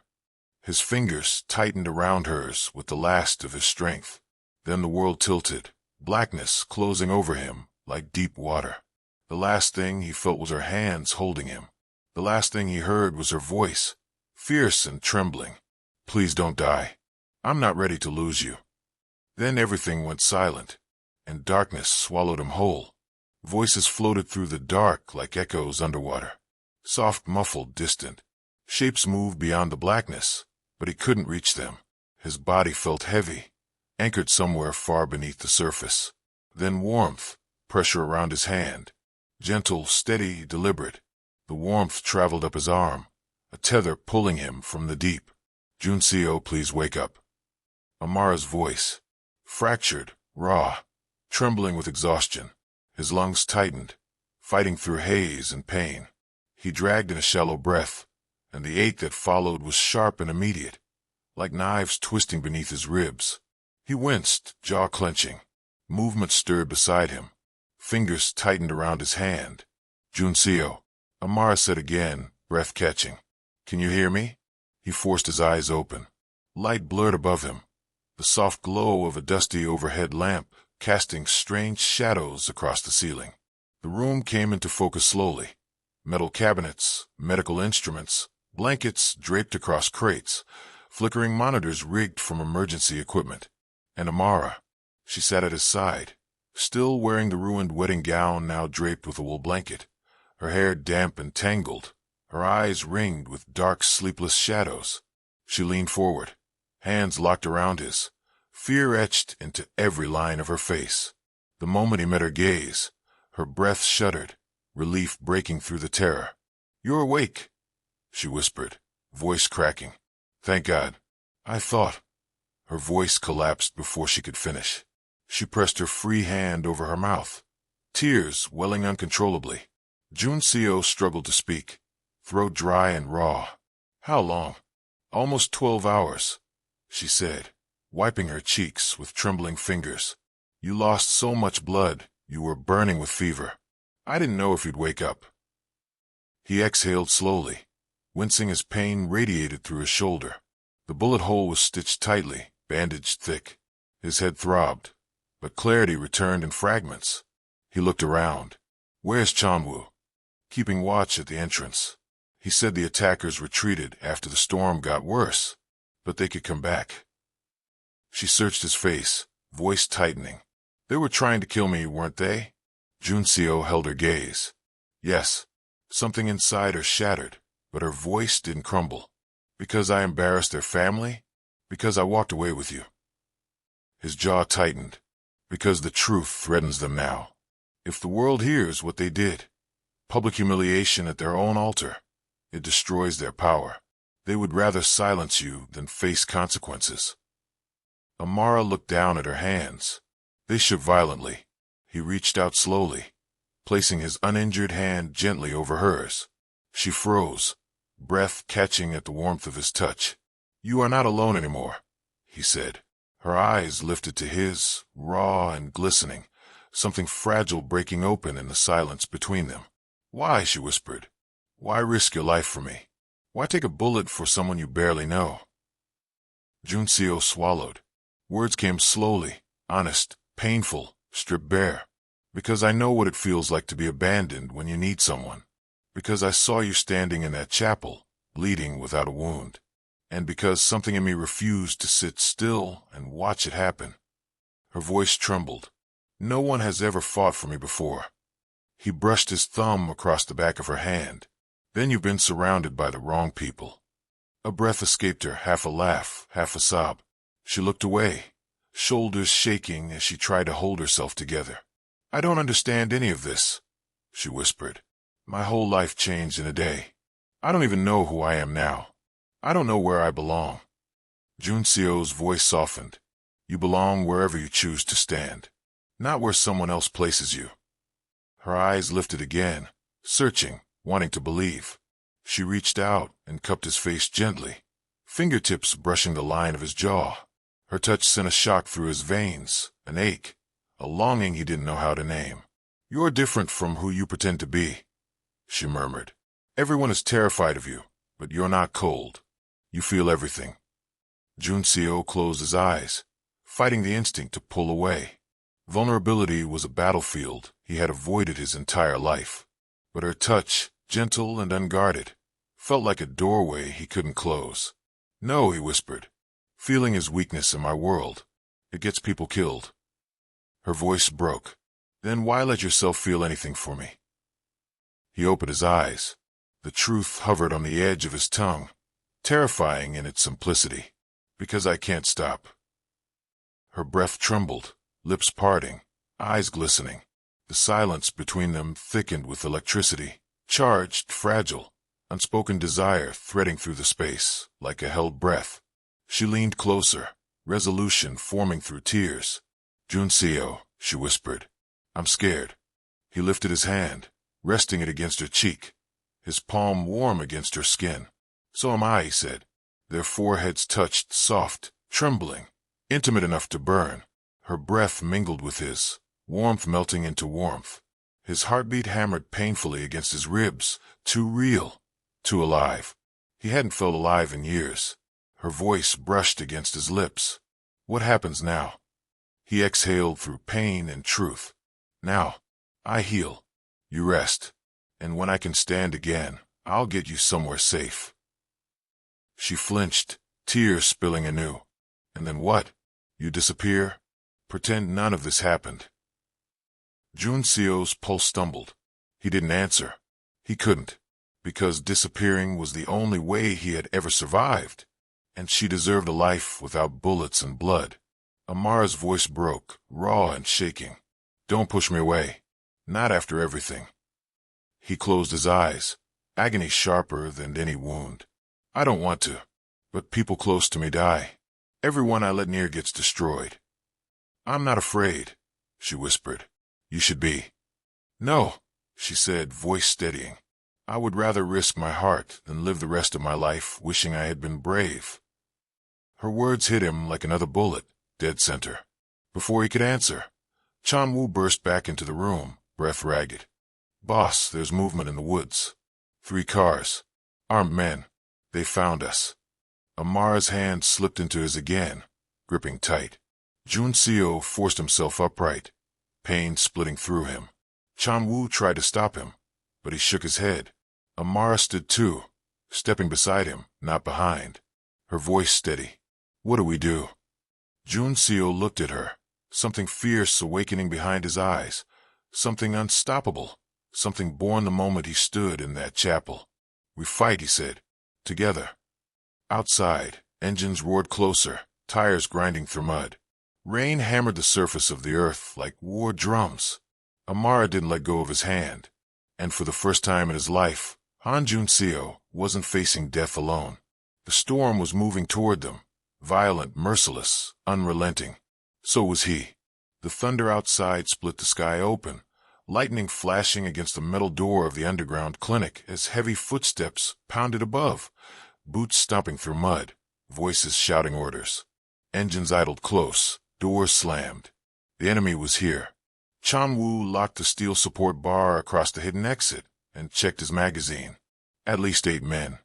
His fingers tightened around hers with the last of his strength. Then the world tilted, blackness closing over him like deep water. The last thing he felt was her hands holding him. The last thing he heard was her voice, fierce and trembling. "Please don't die. I'm not ready to lose you." Then everything went silent, and darkness swallowed him whole. Voices floated through the dark like echoes underwater. Soft, muffled, distant. Shapes moved beyond the blackness, but he couldn't reach them. His body felt heavy, anchored somewhere far beneath the surface. Then warmth, pressure around his hand. Gentle, steady, deliberate. The warmth traveled up his arm, a tether pulling him from the deep. "Jun-seo, please wake up." Amara's voice, fractured, raw, trembling with exhaustion. His lungs tightened, fighting through haze and pain. He dragged in a shallow breath, and the ache that followed was sharp and immediate, like knives twisting beneath his ribs. He winced, jaw clenching. Movement stirred beside him. Fingers tightened around his hand. Junseo, Amara said again, breath catching. Can you hear me? He forced his eyes open. Light blurred above him, the soft glow of a dusty overhead lamp casting strange shadows across the ceiling. The room came into focus slowly. Metal cabinets, medical instruments, blankets draped across crates, flickering monitors rigged from emergency equipment. And Amara, she sat at his side, still wearing the ruined wedding gown now draped with a wool blanket, her hair damp and tangled, her eyes ringed with dark, sleepless shadows. She leaned forward, hands locked around his, fear etched into every line of her face. The moment he met her gaze, her breath shuddered, relief breaking through the terror. You're awake, she whispered, voice cracking. Thank God. I thought. Her voice collapsed before she could finish. She pressed her free hand over her mouth, tears welling uncontrollably. Junseo struggled to speak, throat dry and raw. How long? Almost 12 hours, she said, wiping her cheeks with trembling fingers. You lost so much blood, you were burning with fever. I didn't know if you'd wake up. He exhaled slowly, wincing as pain radiated through his shoulder. The bullet hole was stitched tightly, bandaged thick. His head throbbed, but clarity returned in fragments. He looked around. Where's Chanwoo? Keeping watch at the entrance. He said the attackers retreated after the storm got worse, but they could come back. She searched his face, voice tightening. They were trying to kill me, weren't they? Junseo held her gaze. Yes. Something inside her shattered, but her voice didn't crumble. Because I embarrassed their family? Because I walked away with you. His jaw tightened. Because the truth threatens them now. If the world hears what they did, public humiliation at their own altar, it destroys their power. They would rather silence you than face consequences. Amara looked down at her hands. They shook violently. He reached out slowly, placing his uninjured hand gently over hers. She froze, breath catching at the warmth of his touch. You are not alone anymore, he said. Her eyes lifted to his, raw and glistening, something fragile breaking open in the silence between them. Why, she whispered. Why risk your life for me? Why take a bullet for someone you barely know? Junseo swallowed. Words came slowly, honest, painful, stripped bare. Because I know what it feels like to be abandoned when you need someone. Because I saw you standing in that chapel, bleeding without a wound. And because something in me refused to sit still and watch it happen. Her voice trembled. No one has ever fought for me before. He brushed his thumb across the back of her hand. Then you've been surrounded by the wrong people. A breath escaped her, half a laugh, half a sob. She looked away, shoulders shaking as she tried to hold herself together. I don't understand any of this, she whispered. My whole life changed in a day. I don't even know who I am now. I don't know where I belong. Junseo's voice softened. You belong wherever you choose to stand, not where someone else places you. Her eyes lifted again, searching, wanting to believe. She reached out and cupped his face gently, fingertips brushing the line of his jaw. Her touch sent a shock through his veins, an ache, a longing he didn't know how to name. You're different from who you pretend to be, she murmured. Everyone is terrified of you, but you're not cold. You feel everything. Junseo closed his eyes, fighting the instinct to pull away. Vulnerability was a battlefield he had avoided his entire life. But her touch, gentle and unguarded, felt like a doorway he couldn't close. No, he whispered. Feeling is weakness in my world. It gets people killed. Her voice broke. Then why let yourself feel anything for me? He opened his eyes. The truth hovered on the edge of his tongue, terrifying in its simplicity. Because I can't stop. Her breath trembled, lips parting, eyes glistening. The silence between them thickened with electricity, charged, fragile, unspoken desire threading through the space, like a held breath. She leaned closer, resolution forming through tears. Junseo, she whispered. I'm scared. He lifted his hand, resting it against her cheek, his palm warm against her skin. So am I, he said. Their foreheads touched, soft, trembling, intimate enough to burn. Her breath mingled with his, warmth melting into warmth. His heartbeat hammered painfully against his ribs, too real, too alive. He hadn't felt alive in years. Her voice brushed against his lips. What happens now? He exhaled through pain and truth. Now, I heal. You rest. And when I can stand again, I'll get you somewhere safe. She flinched, tears spilling anew. And then what? You disappear? Pretend none of this happened. Junseo's pulse stumbled. He didn't answer. He couldn't, because disappearing was the only way he had ever survived, and she deserved a life without bullets and blood. Amara's voice broke, raw and shaking. Don't push me away. Not after everything. He closed his eyes, agony sharper than any wound. I don't want to, but people close to me die. Everyone I let near gets destroyed. I'm not afraid, she whispered. You should be. No, she said, voice steadying. I would rather risk my heart than live the rest of my life wishing I had been brave. Her words hit him like another bullet, dead center. Before he could answer, Chanwoo burst back into the room, breath ragged. Boss, there's movement in the woods. 3 cars. Armed men. They found us. Amara's hand slipped into his again, gripping tight. Junseo forced himself upright, pain splitting through him. Chanwoo tried to stop him, but he shook his head. Amara stood too, stepping beside him, not behind. Her voice steady. What do we do? Junseo looked at her, something fierce awakening behind his eyes, something unstoppable, something born the moment he stood in that chapel. We fight, he said. Together. Outside, engines roared closer, tires grinding through mud. Rain hammered the surface of the earth like war drums. Amara didn't let go of his hand, and for the first time in his life, Han Junseo wasn't facing death alone. The storm was moving toward them, violent, merciless, unrelenting. So was he. The thunder outside split the sky open, lightning flashing against the metal door of the underground clinic as heavy footsteps pounded above, boots stomping through mud, voices shouting orders. Engines idled close, doors slammed. The enemy was here. Chanwoo locked the steel support bar across the hidden exit and checked his magazine. At least 8 men.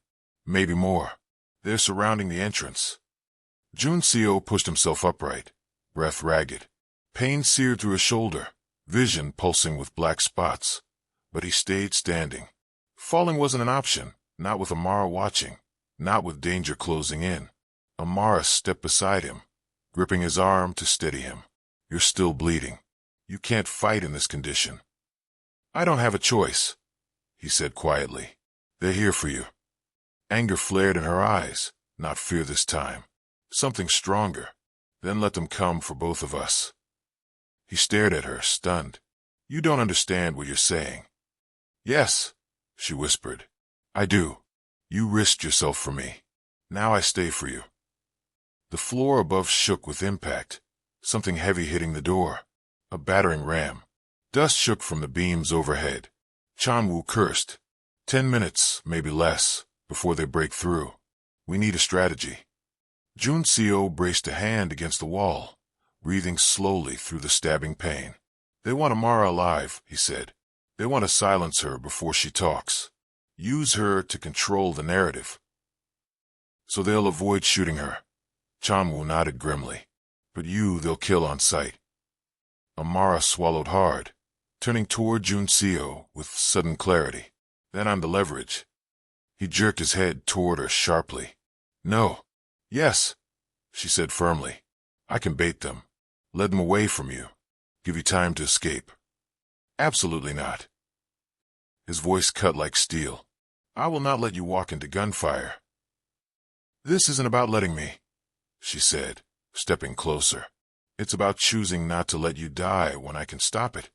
Maybe more. They're surrounding the entrance. Junseo pushed himself upright, breath ragged. Pain seared through his shoulder, vision pulsing with black spots. But he stayed standing. Falling wasn't an option, not with Amara watching, not with danger closing in. Amara stepped beside him, gripping his arm to steady him. You're still bleeding. You can't fight in this condition. I don't have a choice, he said quietly. They're here for you. Anger flared in her eyes, not fear this time. Something stronger. Then let them come for both of us. He stared at her, stunned. You don't understand what you're saying. Yes, she whispered. I do. You risked yourself for me. Now I stay for you. The floor above shook with impact, something heavy hitting the door. A battering ram. Dust shook from the beams overhead. Chanwoo cursed. 10 minutes, maybe less, before they break through. We need a strategy. Junseo braced a hand against the wall, breathing slowly through the stabbing pain. They want Amara alive, he said. They want to silence her before she talks. Use her to control the narrative. So they'll avoid shooting her. Chanwoo nodded grimly. But you they'll kill on sight. Amara swallowed hard, turning toward Junseo with sudden clarity. Then I'm the leverage. He jerked his head toward her sharply. No. Yes, she said firmly. I can bait them. Lead them away from you. Give you time to escape. Absolutely not. His voice cut like steel. I will not let you walk into gunfire. This isn't about letting me, she said, stepping closer. It's about choosing not to let you die when I can stop it.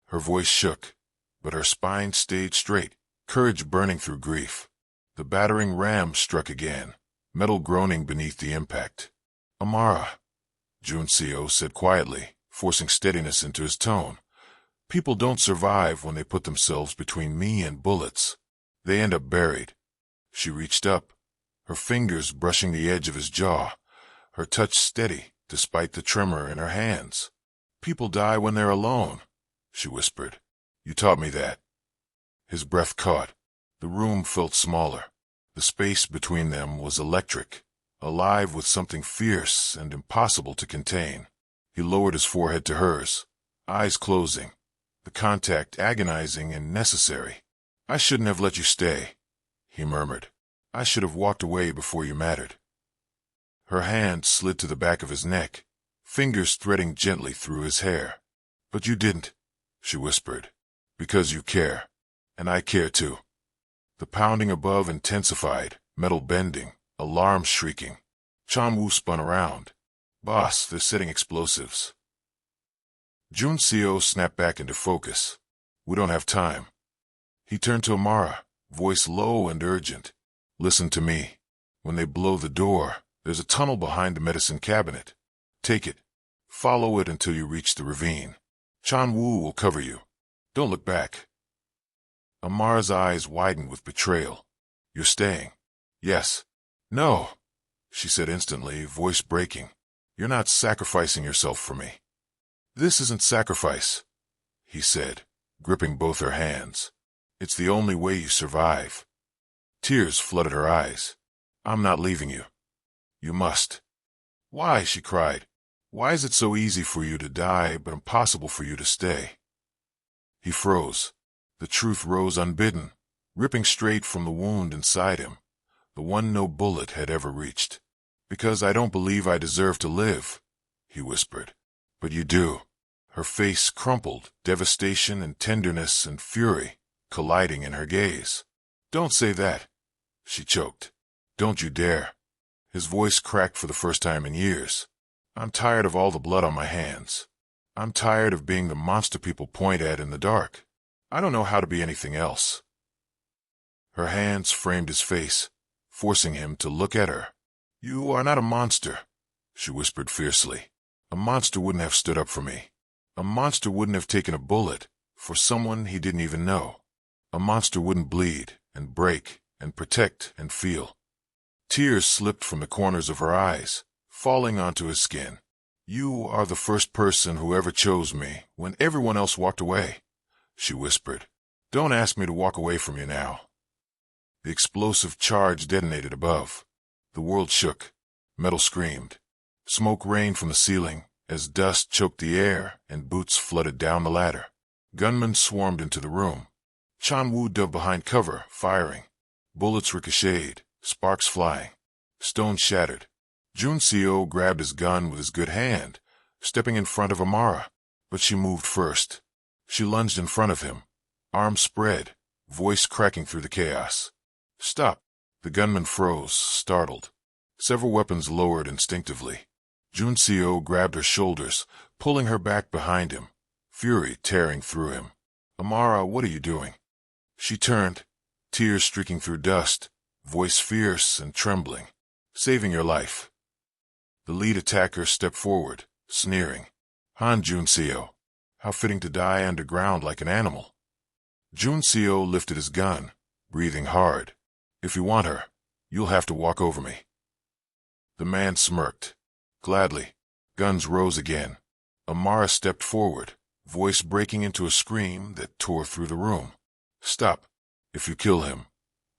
Her voice shook, but her spine stayed straight, courage burning through grief. The battering ram struck again, metal groaning beneath the impact. Amara, Junseo said quietly, forcing steadiness into his tone. People don't survive when they put themselves between me and bullets. They end up buried. She reached up, her fingers brushing the edge of his jaw, her touch steady despite the tremor in her hands. People die when they're alone, she whispered. You taught me that. His breath caught. The room felt smaller. The space between them was electric, alive with something fierce and impossible to contain. He lowered his forehead to hers, eyes closing, the contact agonizing and necessary. I shouldn't have let you stay, he murmured. I should have walked away before you mattered. Her hand slid to the back of his neck, fingers threading gently through his hair. But you didn't, she whispered. Because you care. And I care too. The pounding above intensified, metal bending, alarm shrieking. Chan-woo spun around. Boss, they're setting explosives. Jun-seo snapped back into focus. We don't have time. He turned to Amara, voice low and urgent. Listen to me. When they blow the door, there's a tunnel behind the medicine cabinet. Take it. Follow it until you reach the ravine. Chan-woo will cover you. Don't look back. Amara's eyes widened with betrayal. You're staying. Yes. No, she said instantly, voice breaking. You're not sacrificing yourself for me. This isn't sacrifice, he said, gripping both her hands. It's the only way you survive. Tears flooded her eyes. I'm not leaving you. You must. Why? She cried. Why is it so easy for you to die but impossible for you to stay? He froze. The truth rose unbidden, ripping straight from the wound inside him, the one no bullet had ever reached. Because I don't believe I deserve to live, he whispered. But you do. Her face crumpled, devastation and tenderness and fury colliding in her gaze. Don't say that, she choked. Don't you dare. His voice cracked for the first time in years. I'm tired of all the blood on my hands. I'm tired of being the monster people point at in the dark. I don't know how to be anything else. Her hands framed his face, forcing him to look at her. You are not a monster, she whispered fiercely. A monster wouldn't have stood up for me. A monster wouldn't have taken a bullet for someone he didn't even know. A monster wouldn't bleed and break and protect and feel. Tears slipped from the corners of her eyes, falling onto his skin. You are the first person who ever chose me when everyone else walked away, she whispered. Don't ask me to walk away from you now. The explosive charge detonated above. The world shook. Metal screamed. Smoke rained from the ceiling as dust choked the air and boots flooded down the ladder. Gunmen swarmed into the room. Chan-woo dove behind cover, firing. Bullets ricocheted, sparks flying. Stone shattered. Jun-seo grabbed his gun with his good hand, stepping in front of Amara, but she moved first. She lunged in front of him, arms spread, voice cracking through the chaos. Stop! The gunman froze, startled. Several weapons lowered instinctively. Jun-seo grabbed her shoulders, pulling her back behind him, fury tearing through him. Amara, what are you doing? She turned, tears streaking through dust, voice fierce and trembling. Saving your life. The lead attacker stepped forward, sneering. Han Jun-seo. How fitting to die underground like an animal. Jun-seo lifted his gun, breathing hard. If you want her, you'll have to walk over me. The man smirked. Gladly. Guns rose again. Amara stepped forward, voice breaking into a scream that tore through the room. Stop. If you kill him,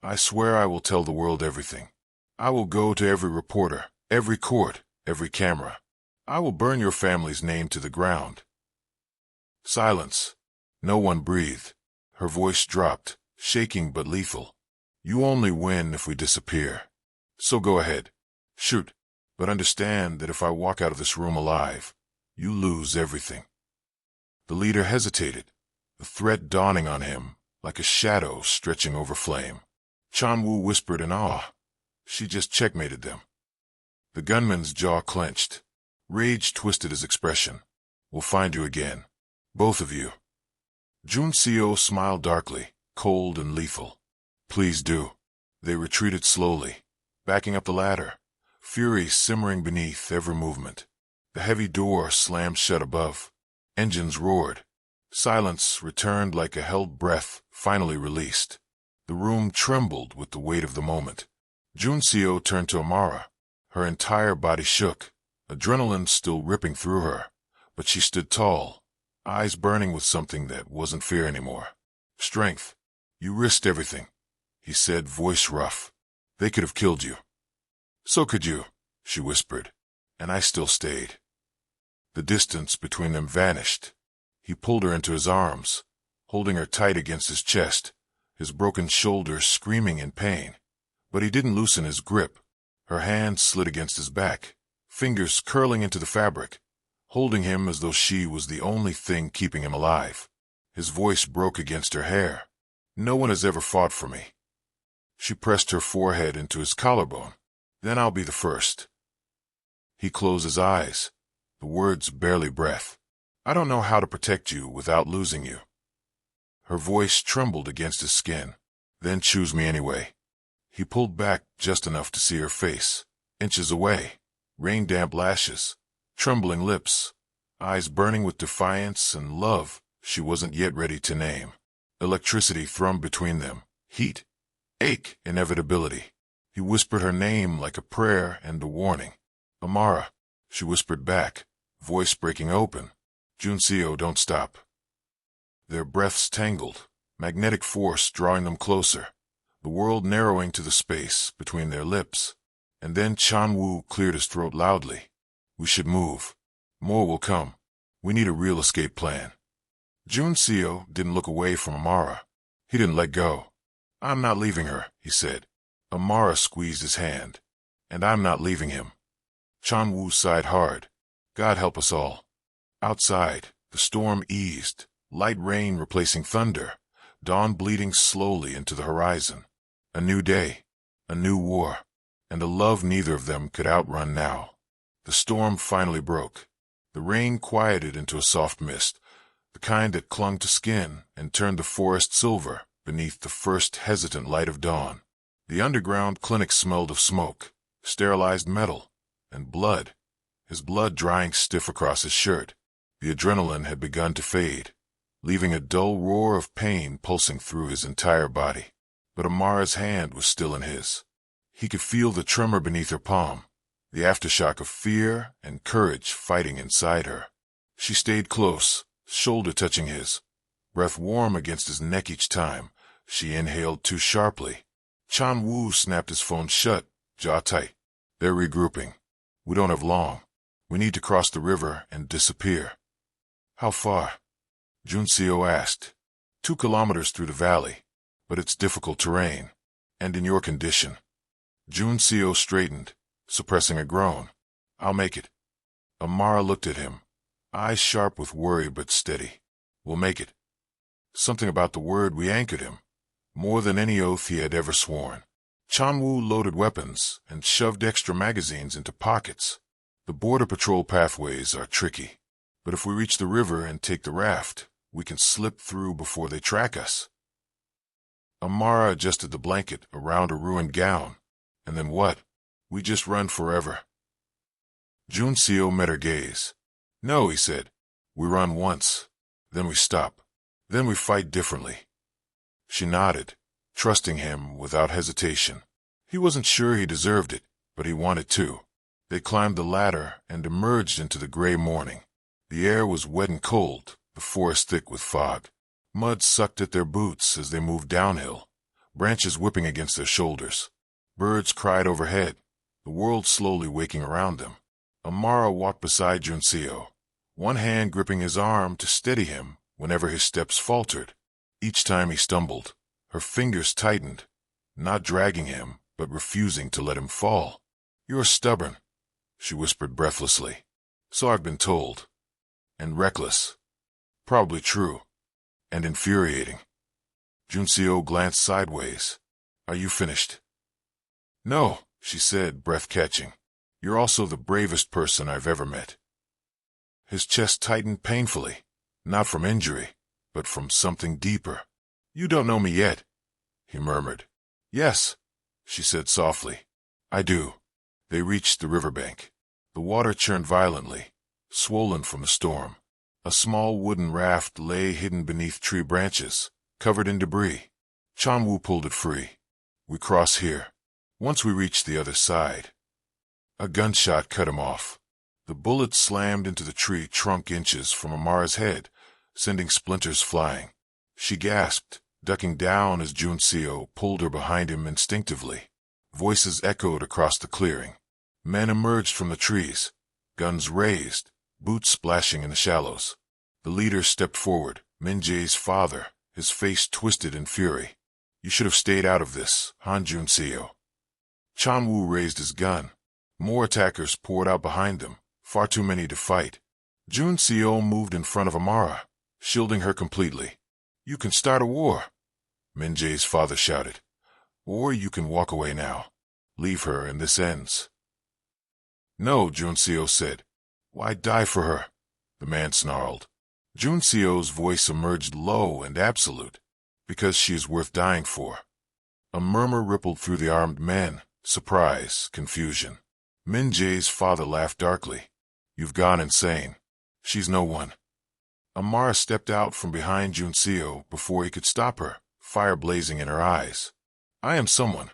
I swear I will tell the world everything. I will go to every reporter, every court, every camera. I will burn your family's name to the ground. Silence. No one breathed. Her voice dropped, shaking but lethal. You only win if we disappear. So go ahead. Shoot. But understand that if I walk out of this room alive, you lose everything. The leader hesitated, the threat dawning on him like a shadow stretching over flame. Chan-woo whispered in awe. She just checkmated them. The gunman's jaw clenched. Rage twisted his expression. We'll find you again. Both of you. Jun-seo smiled darkly, cold and lethal. Please do. They retreated slowly, backing up the ladder, fury simmering beneath every movement. The heavy door slammed shut above. Engines roared. Silence returned like a held breath finally released. The room trembled with the weight of the moment. Jun-seo turned to Amara. Her entire body shook, adrenaline still ripping through her, but she stood tall, eyes burning with something that wasn't fear anymore. Strength. You risked everything, he said, voice rough. They could have killed you. So could you, she whispered, and I still stayed. The distance between them vanished. He pulled her into his arms, holding her tight against his chest, his broken shoulders screaming in pain. But he didn't loosen his grip. Her hand slid against his back, fingers curling into the fabric, holding him as though she was the only thing keeping him alive. His voice broke against her hair. No one has ever fought for me. She pressed her forehead into his collarbone. Then I'll be the first. He closed his eyes, the words barely breath. I don't know how to protect you without losing you. Her voice trembled against his skin. Then choose me anyway. He pulled back just enough to see her face, inches away, rain-damp lashes, trembling lips, eyes burning with defiance and love she wasn't yet ready to name. Electricity thrummed between them, heat, ache, inevitability. He whispered her name like a prayer and a warning. Amara, she whispered back, voice breaking open. Junseo, don't stop. Their breaths tangled, magnetic force drawing them closer, the world narrowing to the space between their lips. And then Chanwoo cleared his throat loudly. We should move. More will come. We need a real escape plan. Junseo didn't look away from Amara. He didn't let go. I'm not leaving her, he said. Amara squeezed his hand. And I'm not leaving him. Chanwoo sighed hard. God help us all. Outside, the storm eased, light rain replacing thunder, dawn bleeding slowly into the horizon. A new day, a new war, and a love neither of them could outrun now. The storm finally broke. The rain quieted into a soft mist, the kind that clung to skin and turned the forest silver beneath the first hesitant light of dawn. The underground clinic smelled of smoke, sterilized metal, and blood, his blood drying stiff across his shirt. The adrenaline had begun to fade, leaving a dull roar of pain pulsing through his entire body. But Amara's hand was still in his. He could feel the tremor beneath her palm, the aftershock of fear and courage fighting inside her. She stayed close, shoulder touching his, breath warm against his neck each time. She inhaled too sharply. Chanwoo snapped his phone shut, jaw tight. They're regrouping. We don't have long. We need to cross the river and disappear. How far? Junseo asked. 2 kilometers through the valley, but it's difficult terrain, and in your condition. Junseo straightened, suppressing a groan. I'll make it. Amara looked at him, eyes sharp with worry but steady. We'll make it. Something about the word re-anchored him, more than any oath he had ever sworn. Chanwoo loaded weapons and shoved extra magazines into pockets. The border patrol pathways are tricky, but if we reach the river and take the raft, we can slip through before they track us. Amara adjusted the blanket around her ruined gown. And then what? We just run forever. Junseo met her gaze. No, he said. We run once. Then we stop. Then we fight differently. She nodded, trusting him without hesitation. He wasn't sure he deserved it, but he wanted to. They climbed the ladder and emerged into the gray morning. The air was wet and cold, the forest thick with fog. Mud sucked at their boots as they moved downhill, branches whipping against their shoulders. Birds cried overhead, the world slowly waking around them. Amara walked beside Junseo, one hand gripping his arm to steady him whenever his steps faltered. Each time he stumbled, her fingers tightened, not dragging him, but refusing to let him fall. You're stubborn, she whispered breathlessly. So I've been told. And reckless. Probably true. And infuriating. Junseo glanced sideways. Are you finished? No, she said, breath catching. You're also the bravest person I've ever met. His chest tightened painfully, not from injury, but from something deeper. You don't know me yet, he murmured. Yes, she said softly. I do. They reached the riverbank. The water churned violently, swollen from the storm. A small wooden raft lay hidden beneath tree branches, covered in debris. Chanwoo pulled it free. We cross here. Once we reached the other side. A gunshot cut him off. The bullet slammed into the tree trunk inches from Amara's head, sending splinters flying. She gasped, ducking down as Junseo pulled her behind him instinctively. Voices echoed across the clearing. Men emerged from the trees, guns raised, boots splashing in the shallows. The leader stepped forward, Min-jae's father, his face twisted in fury. "You should have stayed out of this, Han Junseo." Chan-woo raised his gun. More attackers poured out behind them, far too many to fight. Junseo moved in front of Amara, shielding her completely. "You can start a war," Min-jae's father shouted. "Or you can walk away now. Leave her and this ends." "No," Junseo said. "Why die for her?" the man snarled. Junseo's voice emerged low and absolute. "Because she is worth dying for." A murmur rippled through the armed men, surprise, confusion. Min-jae's father laughed darkly. "You've gone insane. She's no one." Amara stepped out from behind Junseo before he could stop her, fire blazing in her eyes. "I am someone,"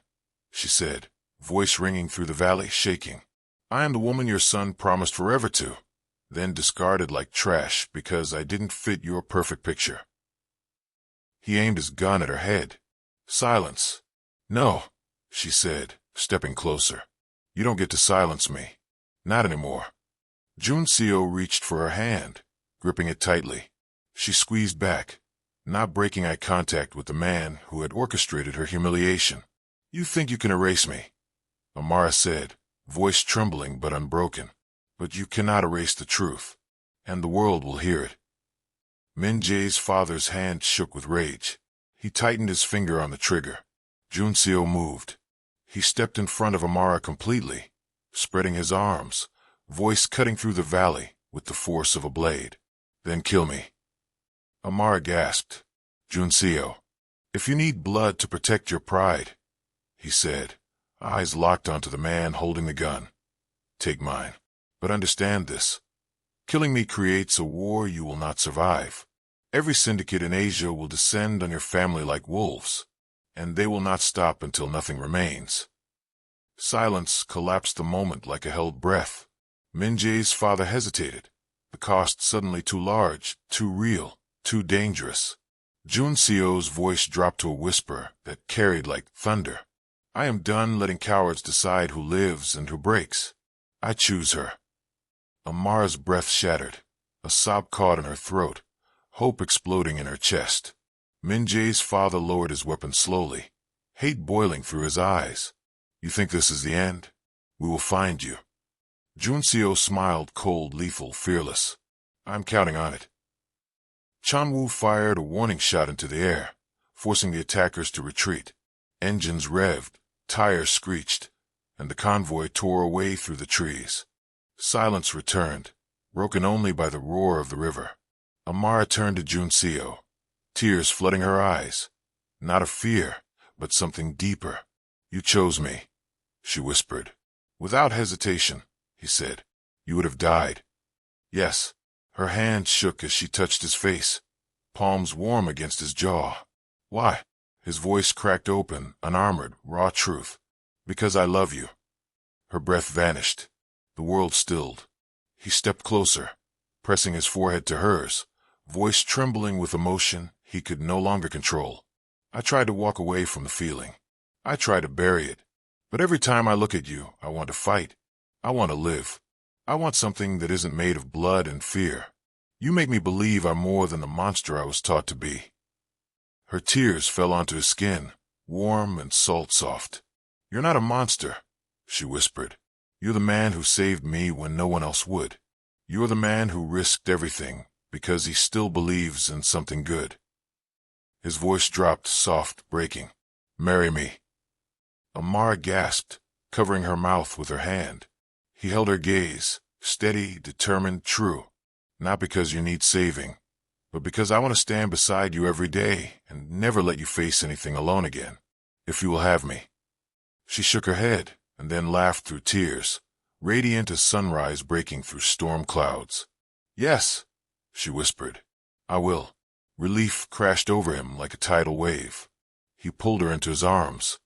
she said, voice ringing through the valley, shaking. "I am the woman your son promised forever to, then discarded like trash because I didn't fit your perfect picture." He aimed his gun at her head. "Silence." "No," she said, stepping closer. "You don't get to silence me. Not anymore." Junseo reached for her hand, gripping it tightly. She squeezed back, not breaking eye contact with the man who had orchestrated her humiliation. "You think you can erase me," Amara said, voice trembling but unbroken. "But you cannot erase the truth, and the world will hear it." Min-jae's father's hand shook with rage. He tightened his finger on the trigger. Junseo moved. He stepped in front of Amara completely, spreading his arms, voice cutting through the valley with the force of a blade. "Then kill me." Amara gasped. "Junseo, if you need blood to protect your pride," he said, eyes locked onto the man holding the gun, "take mine. But understand this. Killing me creates a war you will not survive. Every syndicate in Asia will descend on your family like wolves, and they will not stop until nothing remains." Silence collapsed the moment like a held breath. Min-jae's father hesitated, the cost suddenly too large, too real, too dangerous. Junseo's voice dropped to a whisper that carried like thunder. "I am done letting cowards decide who lives and who breaks. I choose her." Amara's breath shattered, a sob caught in her throat, hope exploding in her chest. Min-jae's father lowered his weapon slowly, hate boiling through his eyes. "You think this is the end? We will find you." Junseo smiled, cold, lethal, fearless. "I'm counting on it." Chan-woo fired a warning shot into the air, forcing the attackers to retreat. Engines revved, tires screeched, and the convoy tore away through the trees. Silence returned, broken only by the roar of the river. Amara turned to Junseo, tears flooding her eyes. Not of fear, but something deeper. "You chose me," she whispered. "Without hesitation," he said. "You would have died." "Yes." Her hand shook as she touched his face, palms warm against his jaw. "Why?" His voice cracked open, unarmored, raw truth. "Because I love you." Her breath vanished. The world stilled. He stepped closer, pressing his forehead to hers, voice trembling with emotion he could no longer control. "I tried to walk away from the feeling. I tried to bury it. But every time I look at you, I want to fight. I want to live. I want something that isn't made of blood and fear. You make me believe I'm more than the monster I was taught to be." Her tears fell onto his skin, warm and salt-soft. "You're not a monster," she whispered. "You're the man who saved me when no one else would. You're the man who risked everything because he still believes in something good." His voice dropped, soft, breaking. "Marry me." Amara gasped, covering her mouth with her hand. He held her gaze, steady, determined, true. "Not because you need saving, but because I want to stand beside you every day and never let you face anything alone again. If you will have me." She shook her head and then laughed through tears, radiant as sunrise breaking through storm clouds. "Yes," she whispered. "I will." Relief crashed over him like a tidal wave. He pulled her into his arms,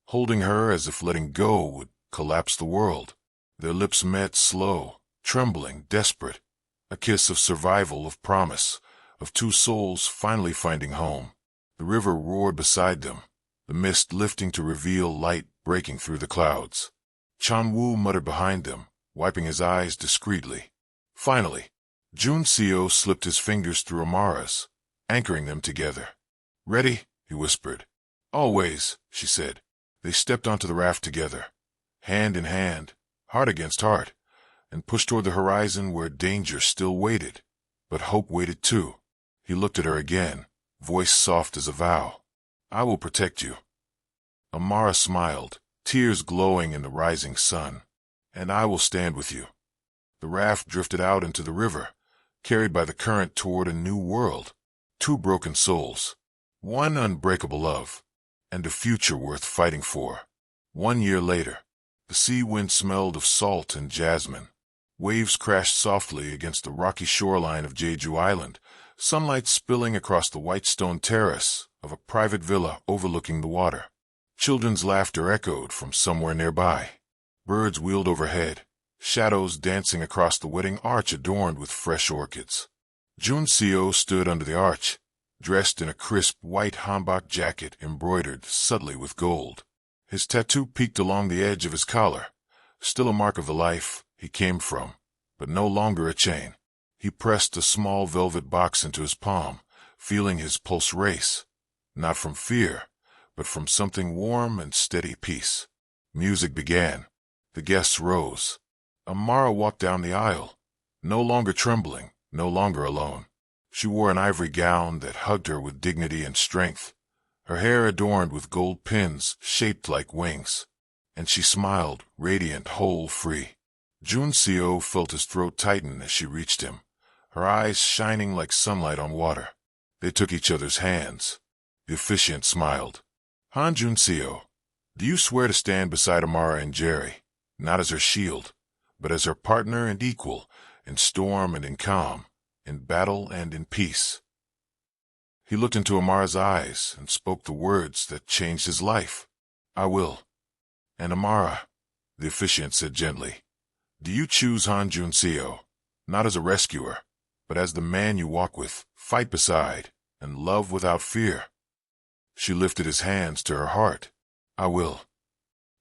holding her as if letting go would collapse the world. Their lips met, slow, trembling, desperate. A kiss of survival, of promise, of two souls finally finding home. The river roared beside them, the mist lifting to reveal light breaking through the clouds. Chan-woo muttered behind them, wiping his eyes discreetly. Finally, Jun-seo slipped his fingers through Amara's, anchoring them together. "Ready?" he whispered. "Always," she said. They stepped onto the raft together, hand in hand, heart against heart, and pushed toward the horizon where danger still waited, but hope waited too. He looked at her again, voice soft as a vow. "I will protect you." Amara smiled, tears glowing in the rising sun. "And I will stand with you." The raft drifted out into the river, carried by the current toward a new world. Two broken souls, one unbreakable love, and a future worth fighting for. 1 year later, the sea wind smelled of salt and jasmine. Waves crashed softly against the rocky shoreline of Jeju Island, sunlight spilling across the white stone terrace of a private villa overlooking the water. Children's laughter echoed from somewhere nearby. Birds wheeled overhead, shadows dancing across the wedding arch adorned with fresh orchids. Jun-seo stood under the arch, dressed in a crisp white hanbok jacket embroidered subtly with gold. His tattoo peeked along the edge of his collar, still a mark of the life he came from, but no longer a chain. He pressed a small velvet box into his palm, feeling his pulse race, not from fear, but from something warm and steady peace. Music began. The guests rose. Amara walked down the aisle, no longer trembling, no longer alone. She wore an ivory gown that hugged her with dignity and strength, her hair adorned with gold pins shaped like wings, and she smiled, radiant, whole, free. Jun-seo felt his throat tighten as she reached him, her eyes shining like sunlight on water. They took each other's hands. The officiant smiled. "Han Jun-seo, do you swear to stand beside Amara and Jerry, not as her shield, but as her partner and equal, in storm and in calm, in battle and in peace?" He looked into Amara's eyes and spoke the words that changed his life. "I will." "And Amara," the officiant said gently, "do you choose Han Jun-seo, not as a rescuer, but as the man you walk with, fight beside, and love without fear?" She lifted his hands to her heart. "I will."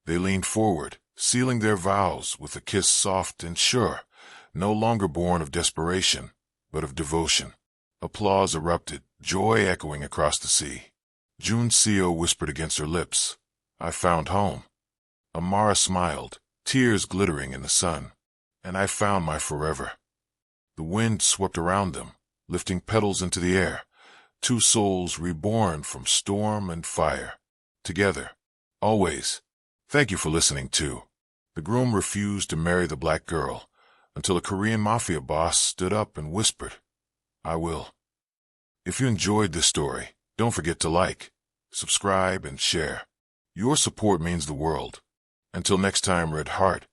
They leaned forward, sealing their vows with a kiss soft and sure, no longer born of desperation, but of devotion. Applause erupted, joy echoing across the sea. Jun-seo whispered against her lips, "I found home." Amara smiled, tears glittering in the sun. "And I found my forever." The wind swept around them, lifting petals into the air, two souls reborn from storm and fire. Together, always. Thank you for listening to. The groom refused to marry the black girl until a Korean Mafia boss stood up and whispered, "I will." If you enjoyed this story, don't forget to like, subscribe, and share. Your support means the world. Until next time, Red Heart.